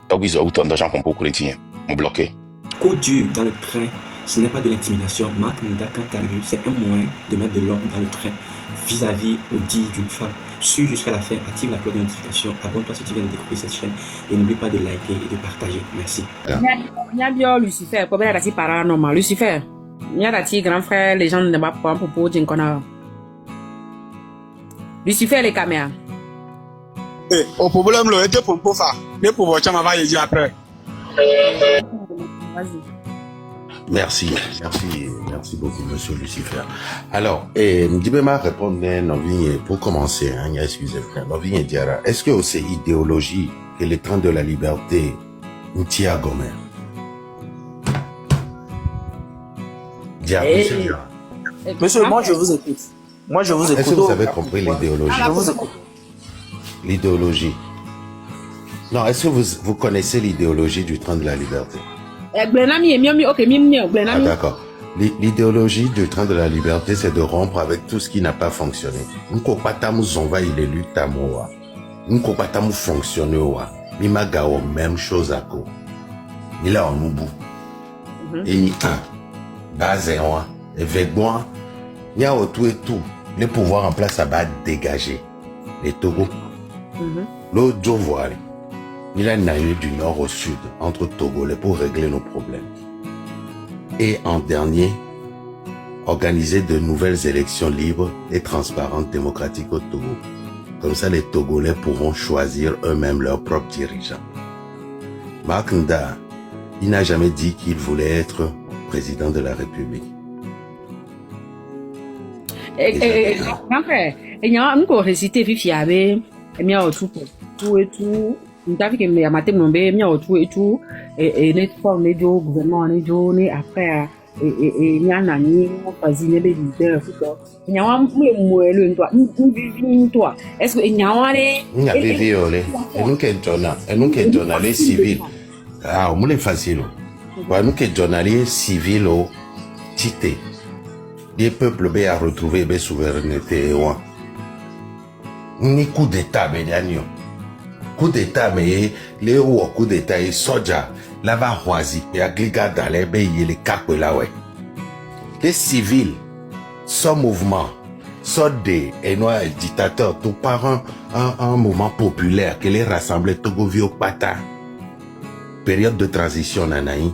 Tawiz autant d'argent qu'on peut couler, on bloqué. Coup dur dans le train, ce n'est pas de l'intimidation. Marc Nda, quant à lui, c'est un moyen de mettre de l'ordre dans le train vis-à-vis au dit d'une femme. Suis jusqu'à la fin, active la cloche de notification, abonne-toi si tu viens de découvrir cette chaîne et n'oublie pas de liker et de partager. Merci. Lucifer, problème là, c'est paranormal. Lucifer, il y a des grands frères, les gens ne vont pas pour dire qu'on a. Lucifer, les caméras. Au problème, le était pour ça. Mais pour votre chambre, va y dire après. Vas-y. Merci beaucoup, monsieur Lucifer. Alors, Ndibema répondre pour commencer, hein, excusez-moi, Novigne Diara, est-ce que c'est idéologie et le temps de la liberté, Ntia Gomer? Monsieur, moi je vous écoute. Est-ce que vous avez compris l'idéologie? Je vous écoute. L'idéologie. Non, est-ce que vous connaissez l'idéologie du train de la liberté? Ah, d'accord. L'idéologie du train de la liberté, c'est de rompre avec tout ce qui n'a pas fonctionné. Nkopatamu zonva il est lutamoa. Nkopatamu fonctionne wa. Mimagao même chose à quoi. Il a en ubu. Et ni un. Base en. Et vegboin. Il y a tout et tout. Les pouvoirs en place, ça va dégager. Les Togo. L'autre jour, voilà. Il a naïvé du nord au sud, entre Togolais, pour régler nos problèmes. Et en dernier, organiser de nouvelles élections libres et transparentes démocratiques au Togo. Comme ça, les Togolais pourront choisir eux-mêmes leurs propres dirigeants. Marc Nda, il n'a jamais dit qu'il voulait être président de la République. Grand frère, il y a un peu récité fiable, et il y a tout et tout. Nous avons que les amateurs n'ont pas mis autour et tout et les formes de gouvernement les journées après et il y a un année on passe les leaders il y a un le toi est-ce que il y a un il y a des violés et nous que journalistes civils ah on est facile ouais nous que journalistes civils au tité les peuples bien à retrouver la souveraineté ni coup d'état bénignon coup d'état mais les hauts coup d'état et soja là va choisir et à gliga dans les pays les capes là ouais les civils sans mouvement sans des dictateurs tout par un mouvement populaire qui les rassemblait Togo vieux pata période de transition nanaï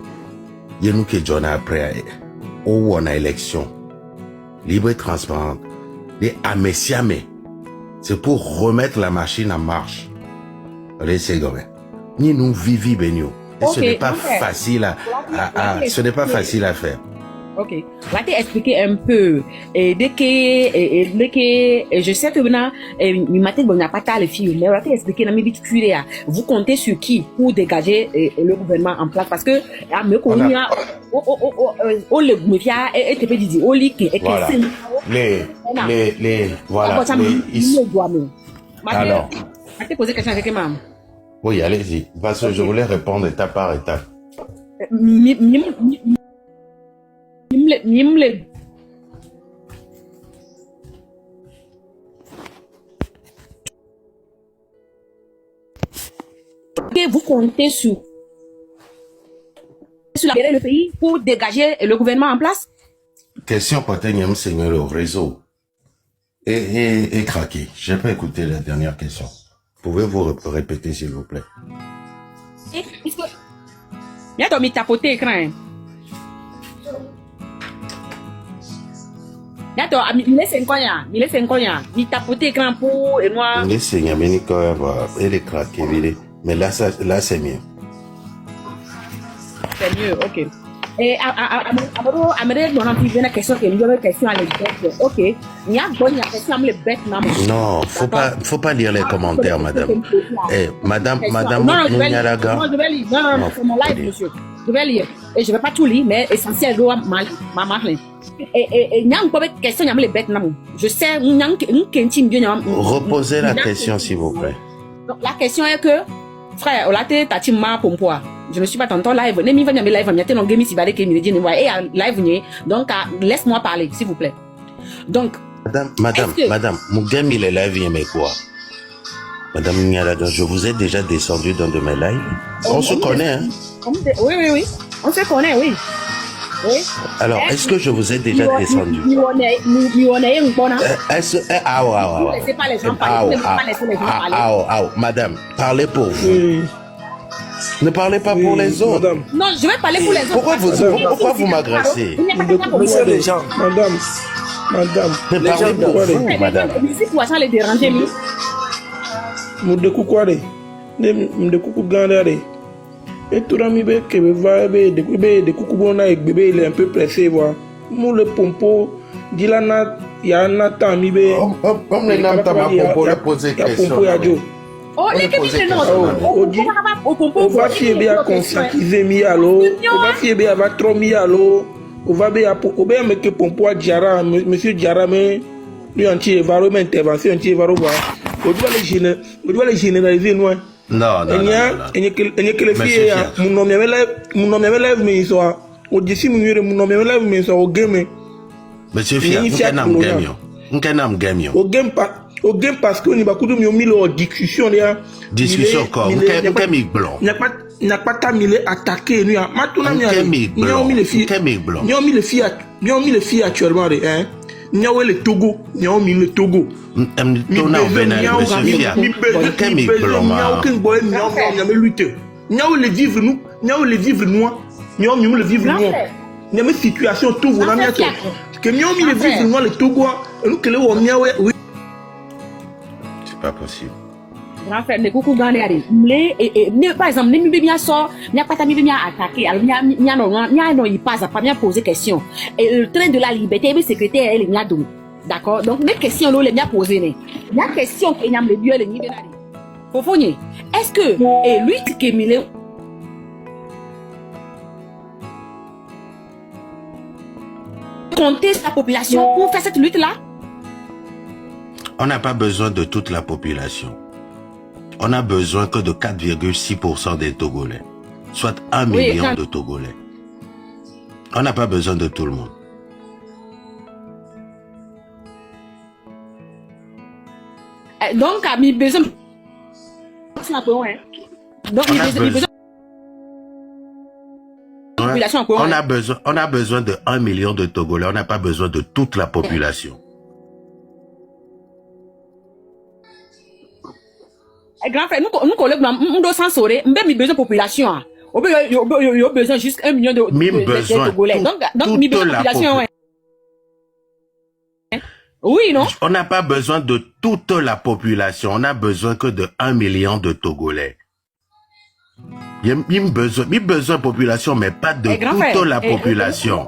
y nous que j'en après où on a élection libre et transparente les amessiame c'est pour remettre la machine en marche. Ni nous vivi benio. Et ce n'est pas facile ce n'est pas facile à faire. Ok. Va t'expliquer un peu. Dès que je sais que maintenant, il n'y a pas tant de filles, mais va t'expliquer vous comptez sur qui pour dégager le gouvernement en place parce que le voilà. Alors. Je vais poser question avec maman. Oui, allez-y. Parce que je voulais répondre étape par étape. Vous comptez sur le pays pour dégager le gouvernement en place? Question peut-être, Seigneur, au réseau. Et craqué. Je n'ai pas écouté la dernière question. Pouvez-vous répéter, s'il vous plaît? Il y a mis tapoter écran. Il laisse un coin, il tapoter écran pour et moi. Il laisse un il est craqué, mais là, c'est mieux. C'est mieux, ok. Et Amérique, on a une question qui est une question à l'exemple. Ok. Il y a une question à l'exemple. Non, faut pas lire les commentaires, madame. Madame, non, je vais lire. Non, c'est mon live, monsieur. Je vais lire. Et je ne vais pas tout lire, mais essentiel, ma marque. Et il y a une question à l'exemple. Je sais, reposez la question, s'il vous plaît. Donc, la question est que, frère, on a été tatima pour moi. Je ne suis pas tonton live. Ne m'y venez live, mais non game si balé qui me dit et live donc laisse-moi parler s'il vous plaît. Donc madame, mon game il est live mais quoi? Madame Nialaga, je vous ai déjà descendu dans de mes lives. On se connaît, hein? Oui. On se connaît, oui. Oui. Alors, est-ce que je vous ai déjà descendu? Laissez pas les gens parler. Madame, parlez pour vous. Ne parlez pas pour les autres. Madame. Non, je vais parler pour les autres. Pourquoi vous m'agressez? Monsieur les gens, madame. Ne parlez pour vous, madame. Si tu vas les déranger, lui. Moudekou Kware. Moudekou Gandare. Et tout le monde qui va de Koukoubouna et bébé, il est un peu pressé, voir. Mou le pompo, Dilana, Yana Tamibe. Comme les noms tama pompo, le poser question. Oh, les cabines, On va fier bien conscientiser Mialo. On va fier bien avoir trop Mialo. On va bien mettre pompo à Diara, monsieur Diara, mais lui anti-environnement, intervention anti-environnement. On doit les généraliser, non? Non. Et que les filles, mon nom me lève, mais ils sont au dessus, mon nom me lève, mais ils sont au game. Monsieur Fia, on gagne. Au game parce qu'on n'y a pas de mis en discussion. Discussion quoi? On gagne blanc. Il n'a pas ta mille attaqué. Maintenant, il y a mis les filles. Il y a mis les filles actuellement. Il y a le Togo. Il y a mis le Togo. Situation tout vous la miette que nous mis le vivre nous le Togo nous que le on oui c'est pas possible. Grand frère ne coucou gandé et par exemple ne mi bien sort n'y a pas ta mi bien attaquer alors n'y il passe pas bien poser question et le train de la liberté le secrétaire elle n'y a donc d'accord donc les questions là les bien poser il y a question que n'y a le Dieu le ni benari Fofonye est-ce que et lui qui mille compter sa population pour faire cette lutte là? On n'a pas besoin de toute la population. On a besoin que de 4,6% des Togolais, soit 1 million de Togolais. On n'a pas besoin de tout le monde. Donc, il y a besoin. Donc, il y a besoin. On a besoin de 1 million de Togolais. On n'a pas besoin de toute la population. Grand frère, nous collègues, nous devons s'en sortir. Nous avons besoin de population. On a besoin juste 1 million de Togolais. Donc, il y a besoin de population. Oui, non? On n'a pas besoin de toute la population. On a besoin que de 1 million de Togolais. Il y a besoin de population, mais pas de toute la population.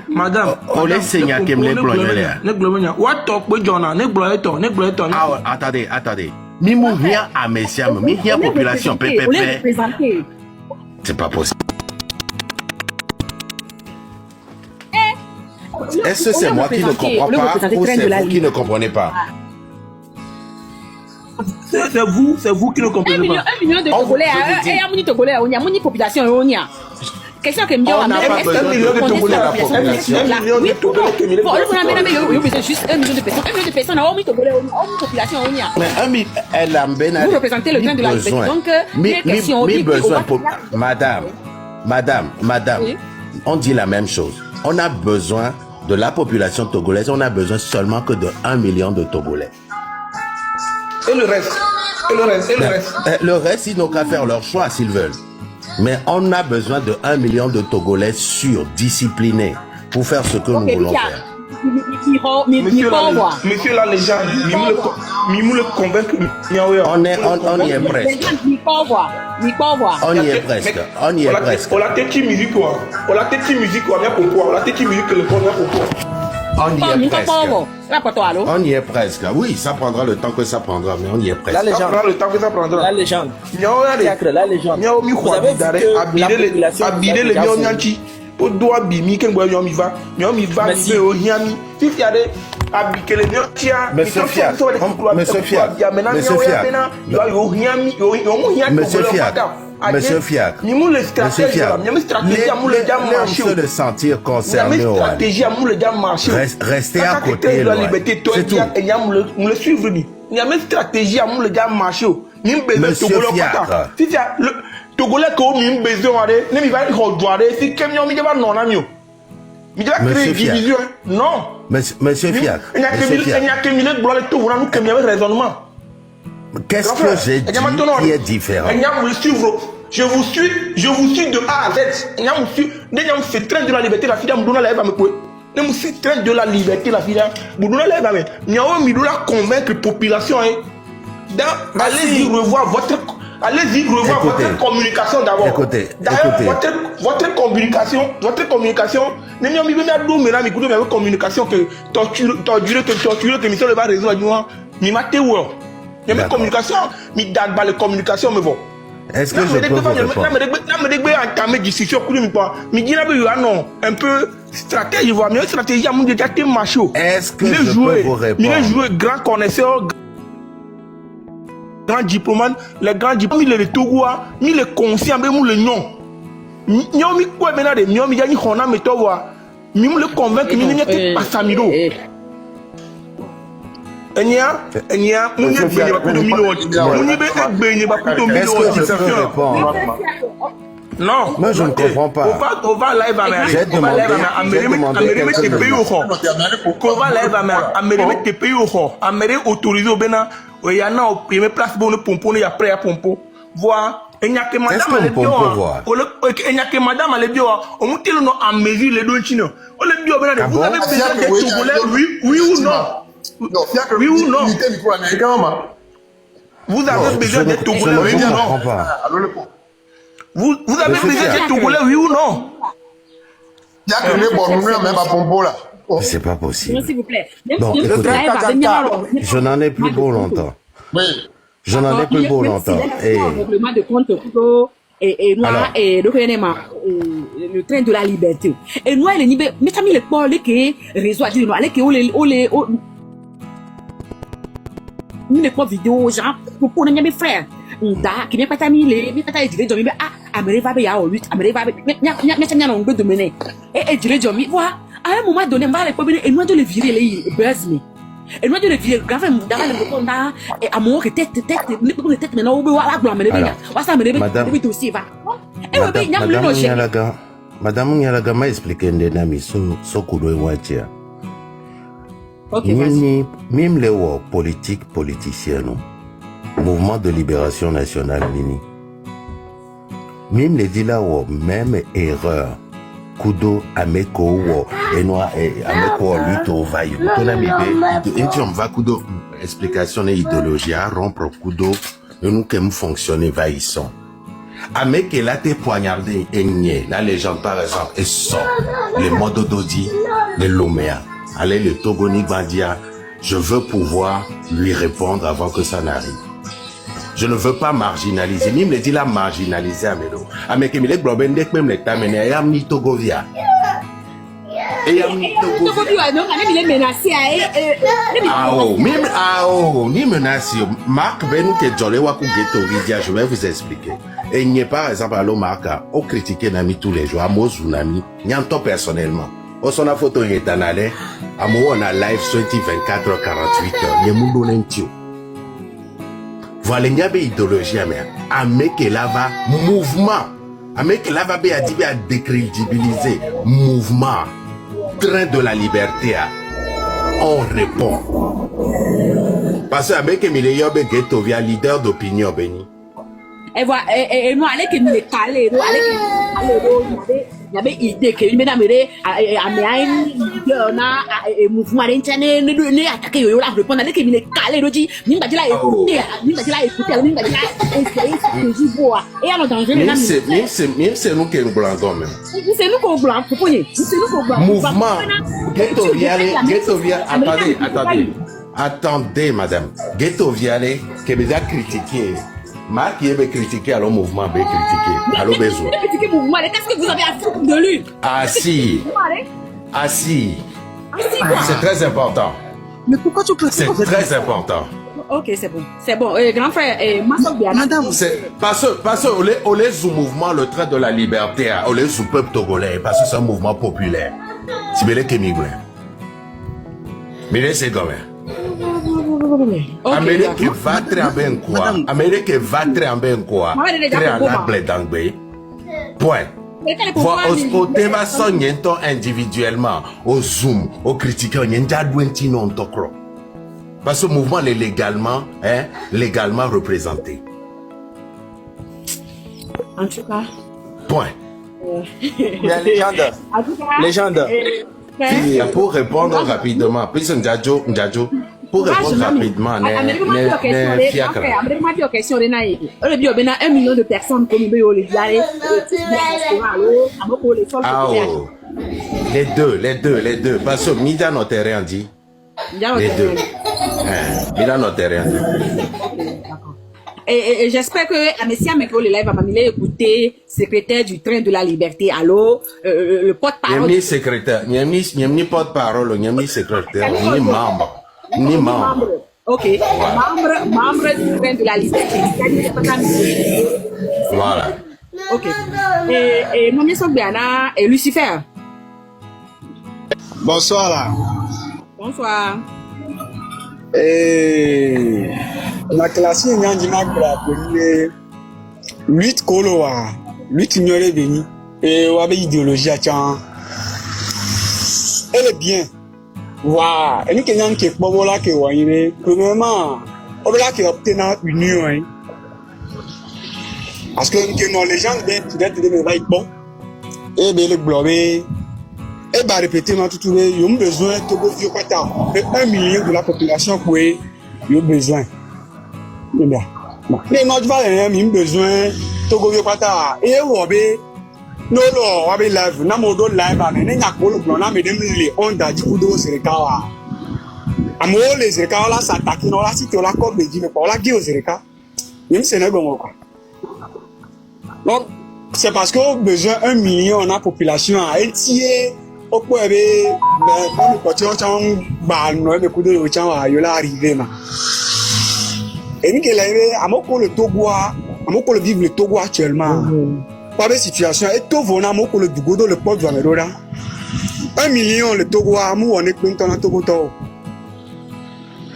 Madame, attendez. Mimou rien à Messiam, mi rien population, c'est pas possible. Est-ce que c'est moi qui ne comprends pas ou c'est vous qui ne comprenez pas? C'est vous qui ne comprenez pas. 1 million de Togolais, et à mon Togolais, on y a mon population, on y a. Question que on n'a pas besoin de Togolais la population. 1 million de Togolais. On a juste 1 million de personnes. 1 million de personnes, on a Togolais, on a population, on y a. Mais elle a vous représentez le train de la liberté. Donc, les questions, Madame, on dit la même chose. On a besoin de la population togolaise, on a besoin seulement que de 1 million de Togolais. Et le reste? Le reste, ils n'ont qu'à faire leur choix s'ils veulent. Mais on a besoin de 1 million de Togolais sûrs, disciplinés, pour faire ce que nous voulons faire. Monsieur la légende, Mimou le convainc. On y est presque. On y est presque. On la tête musique quoi. On la tête musique quoi. On la tête musique le bon pourquoi. On y est presque. Oui, ça prendra le temps que ça prendra, mais on y est presque. La légende. Ça prendra le temps que ça prendra. La légende. La légende. Vous avez dit que habiller les Nyonyanchi. Au doigt bimi que moi mi va mi au hiami. Si tu as des habiller les Nyonyanchi. Monsieur Fiac. Laissez de sentir concerné. Restez à côté. C'est tout. Togolais que vous m'avez besoin de, ne m'y va rejoindre, si quelqu'un m'y va non, ami. Mais tu vas créer une division. Non. Monsieur Fiac. Il n'y a que mille de blocs de tout, vous n'avez que mille raisonnement. Qu'est-ce que j'ai dit qui est différent? Je vous suis de A à Z. C'est train de la liberté, la fille d'Amdouna Laïba me coué. C'est train de la liberté, la fille d'Amdouna Laïba me. Niao Midoula convaincre la population. Allez-y revoir votre communication d'abord. D'ailleurs, votre communication, ne m'y avez pas d'où maintenant, mais votre communication que torturer que mission le va résoudre. Mi maté ou il y a une communication, mi date la communication me bon. Est-ce que je peux vous répondre? Entamer discussion mais dis non un peu stratégie voir mais stratégie à mon déjà macho. Est-ce que je peux vous répondre? Il jouer grand connaisseur, grand diplomate, les grands diplomates, les Togo, les conscients, mais le non. Nous mi quoi maintenant de nous mi yani hona metowa, mi le convaincre mi n'y a pas samido. Enya, nous n'y a pas de non, moi je ne comprends pas. On va live à j'ai demandé autorisé au Bénin. Il y a une place pour le pompo, il y a prêt à pompo. Voir. Il n'y a que madame à l'ébion. Il n'y a que madame à l'ébion. On monte le nom à mesure les deux chinos. On le bio, vous avez besoin d'être Togolais, oui ou non? Oui ou non? Vous avez besoin d'être Togolais, oui ou non? Vous avez besoin d'être Togolais, oui ou non? Il y a que les bonnes même à pompo là. C'est pas possible. S'il vous plaît. Bon, écoutez, je n'en ai plus pour longtemps. Oui. Je n'en ai plus pour longtemps. Et règlement de compte et moi et le train de la liberté. Et nous les libérés, mais ça mis les ports les réseaux à dire les les ports vidéo genre pour mes frères. Da qui n'est pas mis les pas dire de ah améré va bien au 8 améré va nya on de mener et dire de voir à un moment donné va les pomper et nous de les virer les buzz me. Et nous de les virer grave dans le monde là et amour que tête maintenant on va la gloire mais bien va ça mais bien aussi va et on bien nous le Madame Nyalaga m'a expliqué ndena so kudo watia. OK même les politiques politiciens non. Mouvement de libération nationale Nini. Même les dila même erreur. Kudo ameko wo enwa ameko lutte au vaille. Tona mide et tu on va kudo explication et idéologie à rompre kudo nous qu'aime fonctionner vaillissant. Ameke là t'es poignardé et la légende par exemple et sort les modes d'Odi les Lomea. Allez le Togoni Bandia, je veux pouvoir lui répondre avant que ça n'arrive. Je ne veux pas marginaliser. Même les dit la marginaliser à Mélo. À mes kémilés globendek même les tamene et am ni Togovia. Et am ni Togovia. non, il est menacé ni menacé. Marc Benou que Jolé wa ku ghetto vidia, je vais vous expliquer. Et il n'y a pas exemple à l'Omarca, au critiquer Nami tous les jours, à Mozu Nami, Nyanto personnellement. Au son a photo est en allé, à moi on a live 24 h 48 h. Yemundo Lentio. Voilà, il y a une idéologie, mais avec la va mouvement, avec la va à décrédibiliser mouvement, train de la liberté, on répond. Parce que avec Emile Yobe Ghetto via leader d'opinion béni. Et voilà, et nous allons que nous les caler, nous allons il y avait idée que une mesdames un mouvement d'intérêt ne attaquer yo la répondre avec qu'il est calé do dit ni ba dila écouter ni ba dila essayer de voir et alors danger c'est nous qui nous blanc même c'est nous qu'on blanc pour c'est nous qu'on blanc mouvement ghetto viale attendez madame ghetto viale que déjà critiquer Marc qui avait critiqué alors mouvement avait critiqué alors besoin critiquer mouvement qu'est-ce que vous avez à foutre de lui assis c'est très important mais pourquoi tu peux c'est très important ok c'est bon grand frère madame c'est parce que on est sous mouvement le train de la liberté on est sous peuple togolais parce que c'est un mouvement populaire si vous voulez que migré mais c'est quand même Amérique va très bien quoi. Amérique va très bien quoi. Très en anglais d'anglais. Point. Au thème sonniento individuellement, au Zoom, au critiquer, on y a non tokro. Parce que le mouvement est légalement représenté. En tout cas. Point. Légende. En tout cas. Légende. Pour répondre rapidement, puis Ndjadjo, pour répondre rapidement, question de 1 million de personnes comme les deux. Parce que Mida n'a rien dit. Les deux. Mida n'a rien dit. Et j'espère que Anessia Meko le live va m'amener écouter secrétaire du train de la liberté. Allô, le porte-parole. Ni secrétaire, ni porte-parole, ni secrétaire, ni membre. Ni membre. Ok, membre du train de la liberté. Voilà. Ok. Et mon monsieur Biana et Lucifer. Bonsoir là. Bonsoir. La classe est en dimanche pour la 8 koloa, 8 ignorés bénis. Et on a une idéologie à tiens. Elle est bien. Waouh, elle est quelqu'un qui est pas là que voyez. Premièrement, on va là qui obtient une union. Parce que les gens peut-être des médailles bon. Et bien le blobé. Et bah répéter moi tout le ils ont besoin de Togo Fiokata. 1 million de la population pour ils ont besoin. Bien. Les notre valeur ils ont besoin Togo Fiokata. Et wobé no wabe live na modo live ba ne nyakolo plan na me dem le onda di kudo sereka wa. Amo les sereka la s'attaquer no la si to la ko beji me pa la gi o sereka. Même Sénégal quoi. Donc c'est parce qu'on a besoin 1 million de la population à entier. Au point de nous porter un ballon de coups de l'océan à y arriver. Et nous qui l'avons, le Togo, le vivre le Togo actuellement. Pas de situation. Et tout vona moko le Dugodo le port de Vamerola. 1 million le Togo à mou on est plein dans Togo to.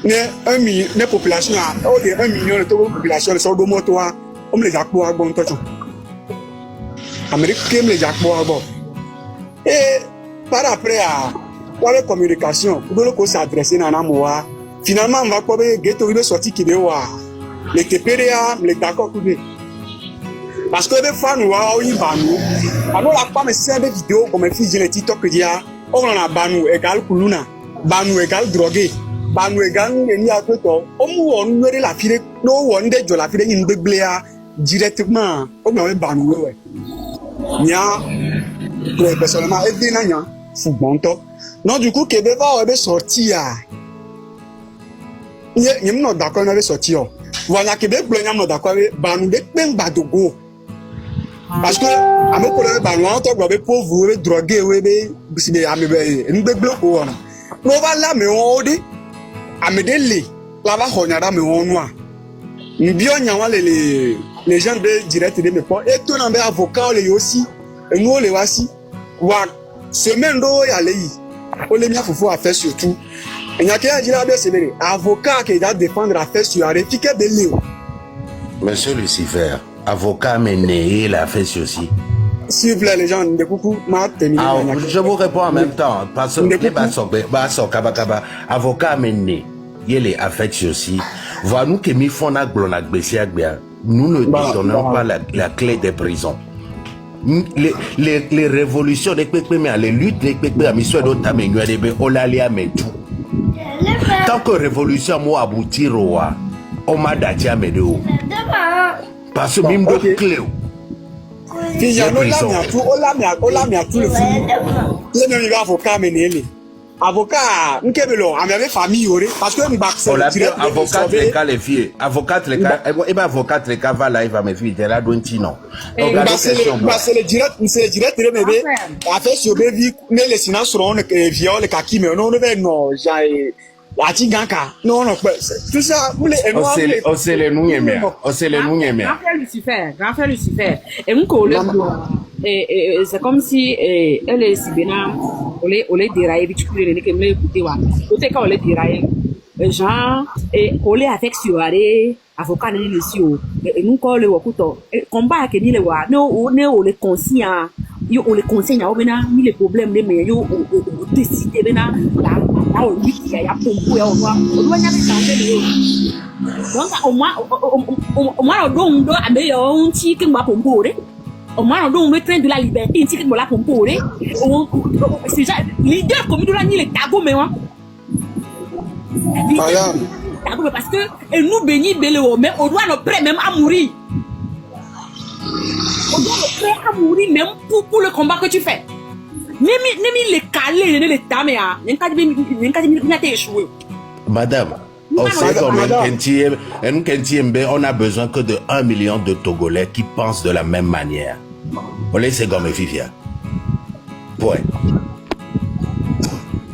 Ne 1 million de population à 1 million de Togo population le sordo moto à on les jacques à bon tocho. Amérique qui les jacques à bon. Et par après à la communication, pour s'adresser dans la moa, finalement on va pas ghetto il sorti qui dewa les TPDA les d'accord tout parce que des fois nous avons eu banou alors la femme sert des vidéos comme fils de TikTok que dia on a banou égal kuluna banou égal drogué banou égal ni à tout on nous la fille no on de la fille ni bebléa directement on a banou ouais nya personnellement et bien nya fou bon top non du coup Québec va sortir il n'y a pas d'accord avec sortir voilà Québec blanc non d'accord avec banou de ben badogo parce que à me connaître banou on toi be pauvre be drogué we be biside amebe ngbe bloco on no va là mais on dit amedele la va honyara mais on noa mbio nyawa les gens de direct de me pas et tout n'en avocat les aussi et nous les voici wa semaine do ya leyi o le mia fufu affaire surtout et n'y a qu'à dire bien c'est vrai avocat qui doit défendre affaire sur arrêter de léo. Monsieur Lucifer, avocat mené la fait aussi. S'il vous plaît les gens de coucou m'a terminé. Je vous réponds en même temps parce que les basso kabakaba avocat mené il est affect aussi. Voilà nous qui mi font na glonak nous ne donnons pas la clé des prisons. Les révolutions les luttes les tant que révolution moi aboutir on m'a datia medo parce que même de clé avocat nkebelo amebe famille yore parce que m'baxer avocat les qualifié avocat les cas et ben avocat les cas va live à mes filles là donti non c'est le direct le bébé affaire sur bébé mais les sinon seront viol les kaki mais non non j'ai Atiganka non tout ça vous les c'est les nous aimer c'est les nous aimer grand frère Lucifer et et c'est comme si elle est si bien on les dérailler tu peux les écouter wa côté quand on les dérailler genre collé avec Suaré avocat ni le si o nous call le wakuto combat que ni le wa no le conscient yo o le conseil na obena ni le problème de mais yo o décider bena la o lui qui ya pompo ya o nya be tande le donc au moins o do abe yo unti ke ngba pompo re au moins on le train de la liberté unti ke ngba la pompo re c'est ça leader comme do la ni le tago mais parce que nous bénis Béléo, mais on doit le prêt même à mourir. On doit le prêt à mourir même pour le combat que tu fais. Même les calés, les dames, il a échoué. Madame, on sait comme on a besoin que de 1 million de Togolais qui pensent de la même manière. On laisse comme Fifia. Point.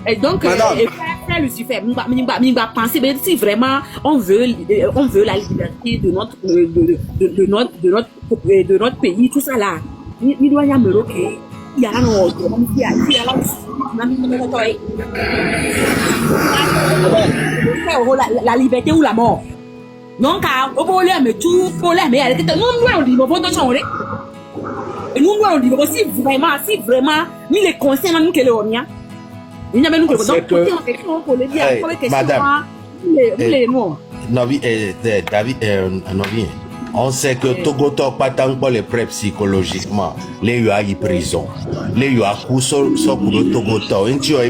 Et donc, frère Lucifer, m'ba penser, mais si vraiment on veut la liberté de notre pays, tout ça là, il doit y avoir il y a la liberté ou la mort. Donc, au problème, mais tout problème, mais elle était nous on dit bon dans son et nous on dit si vraiment ni les conseils nous que le on on sait que Togo Tok pas tant pour les prêts psychologiquement. Les y a prison. Les y a coup sur le Togo Tok. Il y a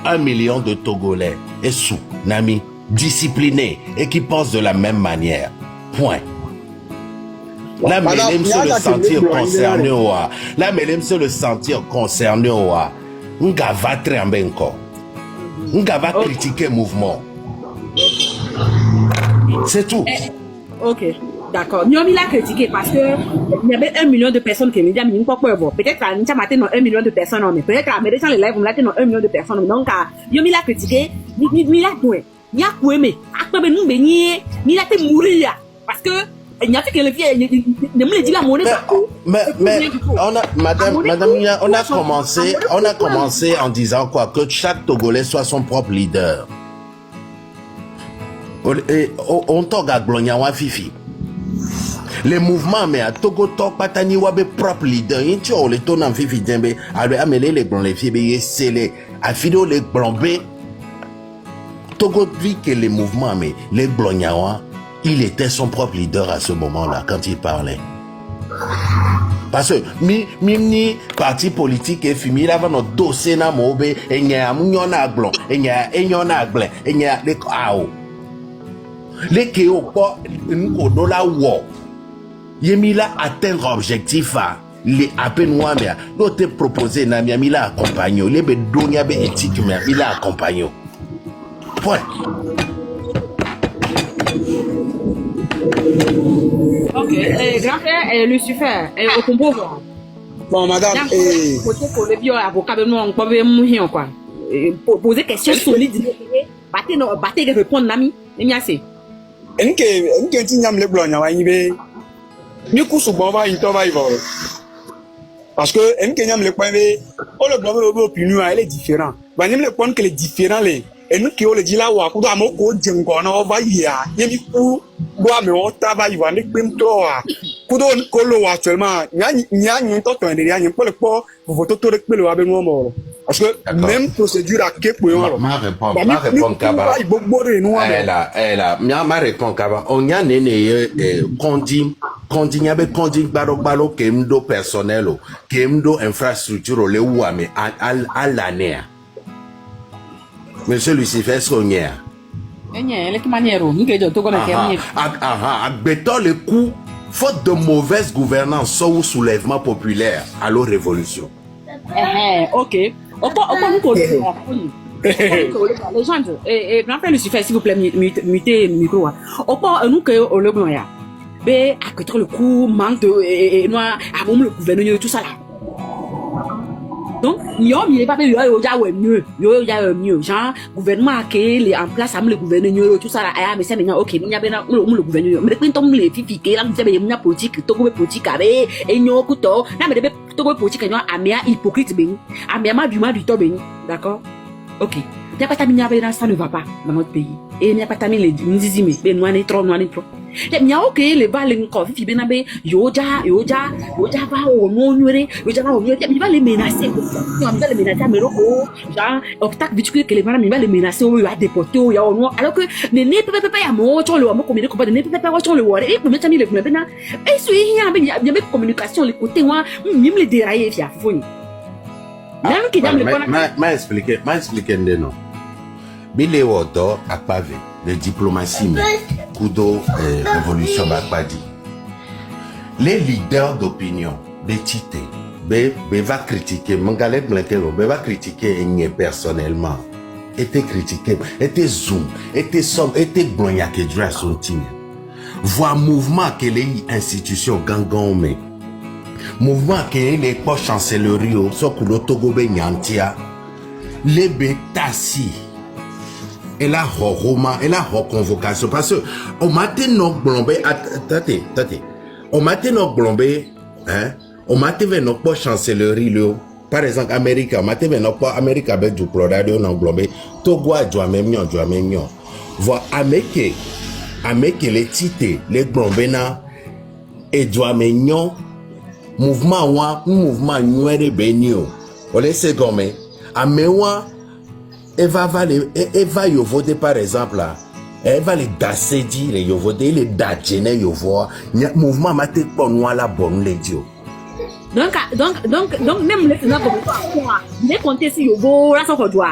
1 million de Togolais et sous nami disciplinés et qui pensent de la même manière. Point. Là, mais même se le sentir concerné là, mais même se le sentir concerné Nga va tremper encore. Nga va critiquer le mouvement. C'est tout. Ok, d'accord. Nous avons critiqué parce que il y avait 1 million de personnes qui me disaient, mais peut-être qu'à nous avons 1 million de personnes, mais peut-être qu'à Médecins les lives, on a 1 million de personnes. Donc, nous avons critiqué, nous avons mais après, nous avons mourir parce que il n'y a plus que le vieux, ne me dit la monnaie. Mais madame, on a commencé en disant quoi, que chaque Togolais soit son propre leader. On toga glonyawa fifi. Les mouvements, mais à Togo Tok patani wabe propre leader. Inti o le ton en fifi djembe, ale amele les blancs les filles scellé, afido les blancs b. Togo dit que les mouvements, mais les glonyawa. Il était son propre leader à ce moment-là, quand il parlait. Parce que, ni parti politique et fini, il avait notre dossier na mobe, et il y a un blanc, et il y a les kao. Les keo pas, nous do la wo. Yemila atteindre objectif à les appels noirs, mais l'autre proposé, n'a mis accompagné, les bédounia bé éthique, mais il a accompagné. Point. Ok, grand frère Lucifer, au combo. Bon, madame, pour le bio avocat, on peut mourir quoi. Poser questions solides, battre répondre l'ami, il y a assez. Enke tinyam le blanc nyawa yibe. Ni kusu bon va into va ivo. Parce que enke nyam le point be, o le blanc be opinion elle est différent. Ba nyam le point que les différents les et nous qui on le dit là wa kudo amoko jengo na va ya. Yemi ku do ame o ta va ivo ni pim to a. Kudo kolo actuellement nya to to ndiri anya pour le po voto to rekpe le wa be mo. Parce que même procédure à Képoyon. Ma réponse Kaba. Elle a. Ma réponse Kaba. On y a néné kondi nyabe kondi balo kemdo personnel kemdo infrastructure le ouame à l'année. Monsieur Lucifer Sonia. Béton le coup faute de mauvaise gouvernance ou soulèvement populaire à la révolution. Ok. Les gens, grand frère Lucifer, s'il vous plaît, mutez le micro. Nous que au Lognon, mais à côté le coup, manque de noir, à bon le gouvernement, tout ça là. Donc, il n'est pas mieux, mieux. Genre, gouvernement qui est en place, le gouvernement, tout ça là, mais c'est maintenant, ok, il y a bien le gouvernement. Mais quand on les fait piquer, là, vous avez une politique, tout le politique, et il y a un couteau, là, mais tout le politique, il y a un hypocrite, il y a un du temps, d'accord? Ok. Il n'y a pas de ça ne va pas dans notre pays. Et il n'y a pas de les nizimi, les noirs trop. Il y a ok, les balles, les coffres, il y a yoja, va au non-yuri, yoja va au non-yuri, il va les menacer. Il va les menacer à Méroko, genre, obstacle viticule que les malades, il va les menacer, il va déporter, il y a au noir. Alors que les nez peuvent pas y avoir, on le voit, comme il est coupé, les nez peuvent pas on le voit, et pour mettre les problèmes, et il y a une communication, les côtés, moi, même les dérailler, il y a fouille. m'a expliqué non. Bile wodo akpave de diplomatie mais kudo révolution bakpadi. Les leaders d'opinion de Tite va critiquer Mangale Blankelo va critiquer Enye personnellement. Était critiqué, était zoom, était somme, était blogna que dra son team. Voir mouvement que les institutions gangan mais mouvement que les poches chancellerie au sokulo Togo be nyantia les betasi et la Roma et la reconvocation parce que au matin non blombe attendez au matin non blombe hein au matin ve non poche chancellerie le par exemple Amérique au matin ve non pas Amérique avec du Florida non blombe Togo a joa même voir ameke les titres les blombe na et joa même mouvement nuere benio on laisse gomme amewa Eva yo voter par exemple là. Elle va les dasser dire les yo voter les dajene yo voir mouvement maté pour nous la bonne les dio. Donc même les gens comme toi les compter sur yo go la so kodwa.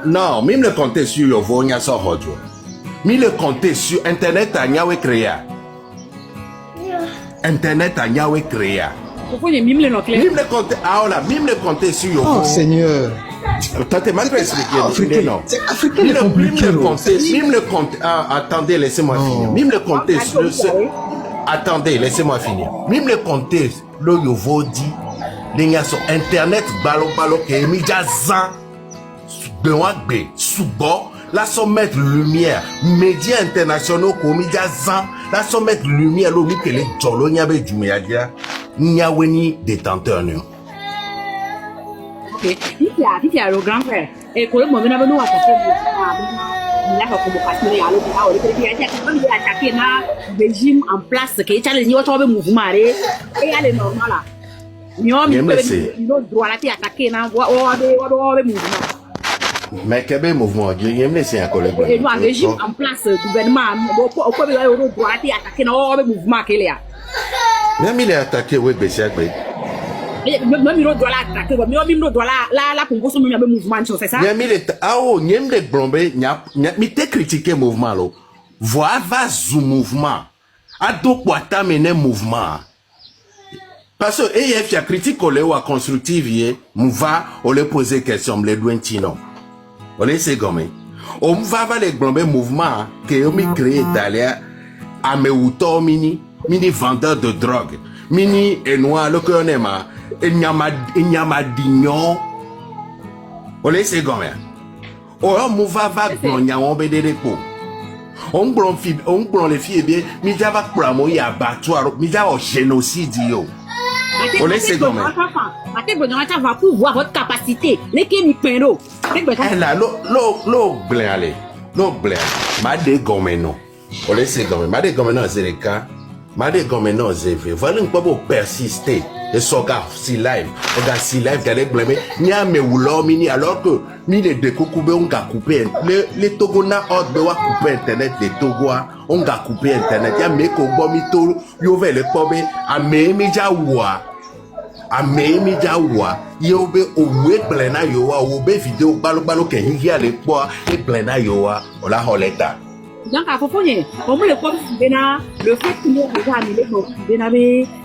Non, même le compter sur yo vo nya so kodwa. Mais le compter sur internet a nyawe créer. Internet a nyawe créer. Même le compter même le compter sur yo. Oh Seigneur. T'as mal expliqué, non? C'est africain, c'est compliqué. Même le compte, attendez, laissez-moi finir. Même le compte, attendez, laissez-moi finir. Même le compte, le yovo dit, les gars sur internet, balo, que médias zan, benwagbe, soubo, la sommet lumière, médias internationaux, comme médias zan, la sommet lumière, l'omi que les jolo, n'y avait du média, n'y a weni détenteur, non? Il y a le grand frère. Et pour le moment, nous avons attaqué le régime en place qui est allé dire au mouvement et elle est normale là. Nous avons droit à attaquer na le mouvement. Mais quel mouvement? Il y a un collègue. Et nous un régime en place gouvernement au quoi nous droit à attaquer na le mouvement qu'il y a. Même il est attaqué oui Bessiak. Même il doit l'attaquer, même il doit la pour son mouvement, c'est ça? Nyem de blombe, mi te critiquer mouvement lo. Voir va zou mouvement. Ado kwata mene mouvement. Parce que EF ya critique ole wa constructive mouva ole poser question le douentino. Ole se gomme. O mouva va le blombe mouvement que yo mi créé d'aller à meuto mini vendeur de drogue. Mini et noir le connaît Enyamadinho. On laisse gomme. On mouva va gagner on bede de po. On prend les filles bien, mais ça va prendre un abattoir, mais ça va génocide yo. On laisse gomme. Va pouvoir votre capacité. Les qui ni peno. Là, lo blé. Ma de gomme non. On laisse gomme. Ma de gomme non c'est le cas. Ma de gomme non c'est vrai. Voilà pas pour persister. Et so gars si live qu'elle est blâmée ni a me woulo mini alors que mi les découpé on a coupé les Togo na ordre de couper internet les Togo on a coupé internet ya me ko bo mi to yo ve le pobe a me mi jawa yo be o we blena yo wa o be vidéo balo ke hi ale po e blena yo wa o la holeta. Donc, à propos, on me le fait que nous regardons les gens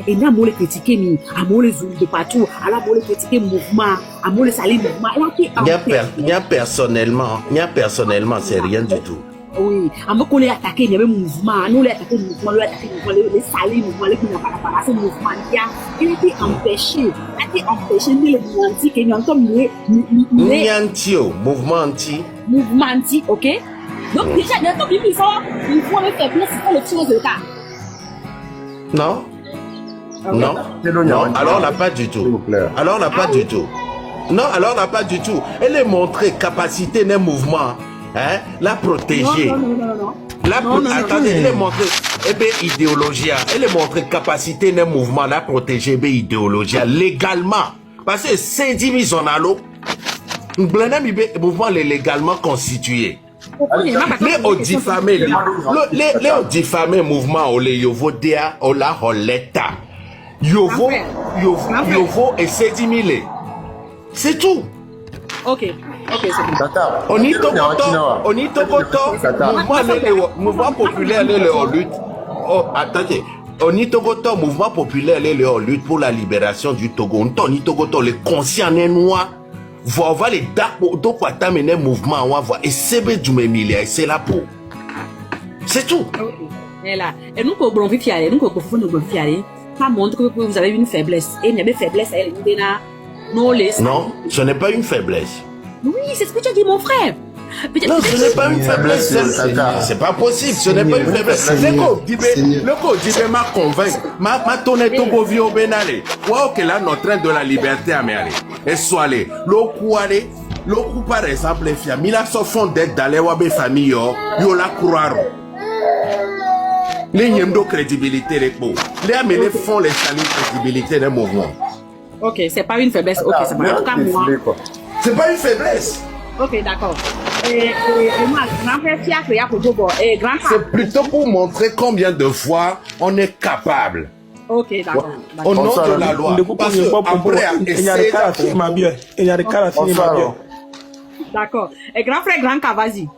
et nous avons critiqué, nous avons les zones de partout, nous avons critiqué le mouvement, nous avons salué le mouvement. Personnellement, c'est rien du tout. Oui, on les attaqué, il y avait le mouvement, nous les attaqué le mouvement, les saluer le mouvement, les ce mouvement, il a été empêché, de les mentir, qu'il y a comme mouvement anti, ok? Donc déjà, il faut le faire place pour le tirer de cas. Non. Alors là, pas du tout. Non, alors on n'a pas du tout. Elle est montrée capacité d'un mouvement, hein, la protéger. Non. Attendez, elle est montrée, idéologie. Elle est montrée capacité d'un mouvement, la protéger, idéologie, légalement. Parce que c'est dit mis en allo. Le mouvement est légalement constitué. Les diffamés mouvement au yovo dia au la holeta. Yovo et c'est 10 000. C'est tout. Ok, c'est bon. On y mouvement populaire est en lutte. Oh, attendez. On y mouvement populaire est en lutte pour la libération du Togo. On y les conscients noirs. On va les dapo do kwata mener mouvement on va et c'est du milliard c'est là pour. C'est tout. Et là, et nous pour bronzer fier, nous pour faire nous fier. Ça montre que vous avez une faiblesse. Et il y a une faiblesse, elle est là. Non, ce n'est pas une faiblesse. Oui, c'est ce que tu as dit, mon frère. Non, ce n'est pas une faiblesse. C'est pas possible, ce n'est pas une faiblesse. Le code dit m'a convaincu. M'a tourné Togo Vio Benale. Wow, que là, notre train de la liberté à m'aller. Et soit allé. Le coup, par exemple, les filles, Mila se font d'être dans les Wabe famille, yo la croire. Les Yemdo crédibilité, les beaux. Les Amélie font les salis crédibilité des mouvements. Ok, c'est pas une faiblesse. Ok, c'est pas. En tout cas, moi. C'est pas une faiblesse. Ok, d'accord. Et moi, grand-père fiacre, il y a pour Jobo. Et grand-père. C'est plutôt pour montrer combien de fois on est capable. Ok, d'accord. Au nom de la loi. Parce que après, il y a des cas qui m'a bien. Il y a des cas qui m'a bien. D'accord. Et grand-frère, grand-cas, vas-y.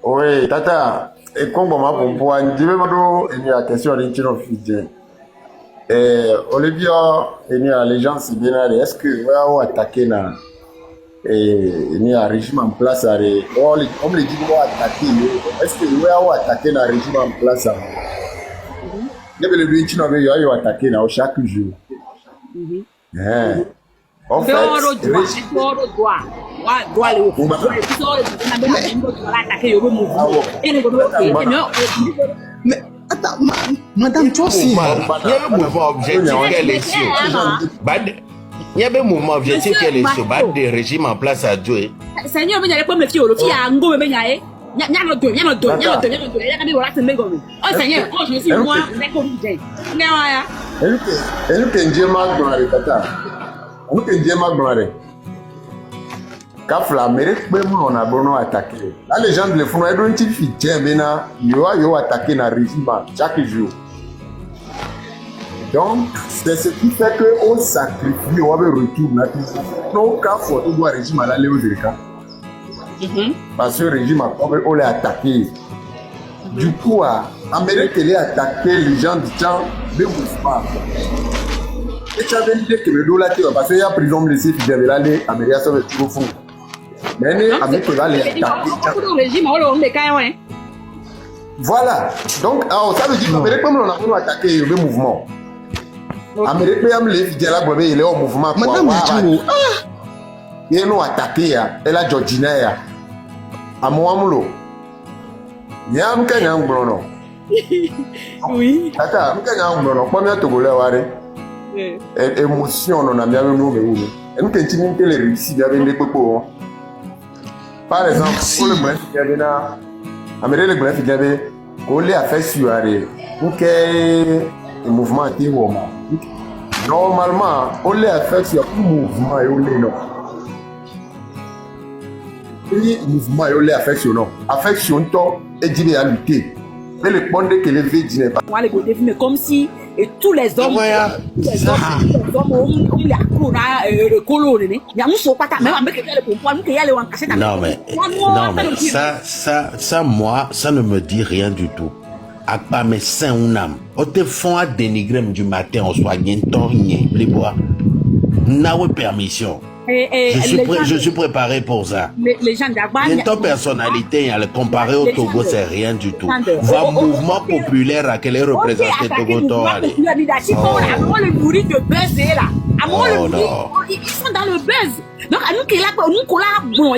Oui, tata. Et comme on m'a compris, je vais me donner la question de l'intérieur fidèle. Olivia, il y a les gens qui viennent. Est-ce que vous avez attaqué na il y a un régime en place on me dit qu'on va attaquer. Est-ce que vous avez attaqué na régime en place? Il y a le Chine qui a attaqué chaque jour. En fait, mais attends, madame, toi aussi. Il y a un mouvement objectif élection. Il y a un mouvement objectif élection. Des régimes en place à jouer. Seigneur, il y a pas me fier au fille à ngo me nyaé. Nyama do. Oh Seigneur, oh je suis moi, c'est comme dit. Ngaya. Elle que njema gbonare tata. On que njema gbonare. Quand l'Amérique on a bon attaqué. Là les gens de font un petit fichier maintenant, yo attaqué na régime chaque jour. Donc c'est ce qui fait que on sacrifie, on va retourner non quand faut on doit régime à la Léozéka. Parce que le régime on l'a attaqué. Du coup, l'Amérique a attaqué les gens du temps de mouvement. Et tu avais dit que le dollar, parce qu'il y a prison blessée, qui devait aller, l'Amérique a sauvé tout le fond. Mais l'Amérique va les attaquer. Voilà. Donc, ça veut dire que l'Amérique a attaqué le mouvement. L'Amérique a attaqué le mouvement. Madame Djou. Et nous attaqué, elle a Georgina. À Moamulo. Il y a un Kenyan Brono. Oui. Tata, un Kenyan Brono. Combien de Togolais waren? Émotion, on a bien nous. Et nous continuons de les réussir avec les popos. Par exemple, pour le bref, il y avait là. Amérique le bref, il y avait. On l'a fait sur Arrêt. Donc, le mouvement était au moment. Normalement, on l'a fait sur un mouvement et on l'a non. Le mouvement est affectionnant. Affectionne-toi et dis à lutter. Mais le point que les vies n'est pas. Moi, les côtés, mais comme si et tous les hommes, ont la colonne. Il y a un saut pas même avec les pompons, nous qui allons en casser. Non, mais ça, moi, ça ne me dit rien du tout. À pas mes seins ou âme. On te font à dénigrer du matin, on soit bien torgné, les bois. N'a pas permission. Je suis préparé pour ça. Les gens d'Agba. Il y a une personnalité, le comparer au Togo, c'est rien du tout. Va mouvement populaire à quel est représenté Togo. Le bruit de buzz est là. Ils sont dans le buzz. Donc, à nous qui là, nous collaborons,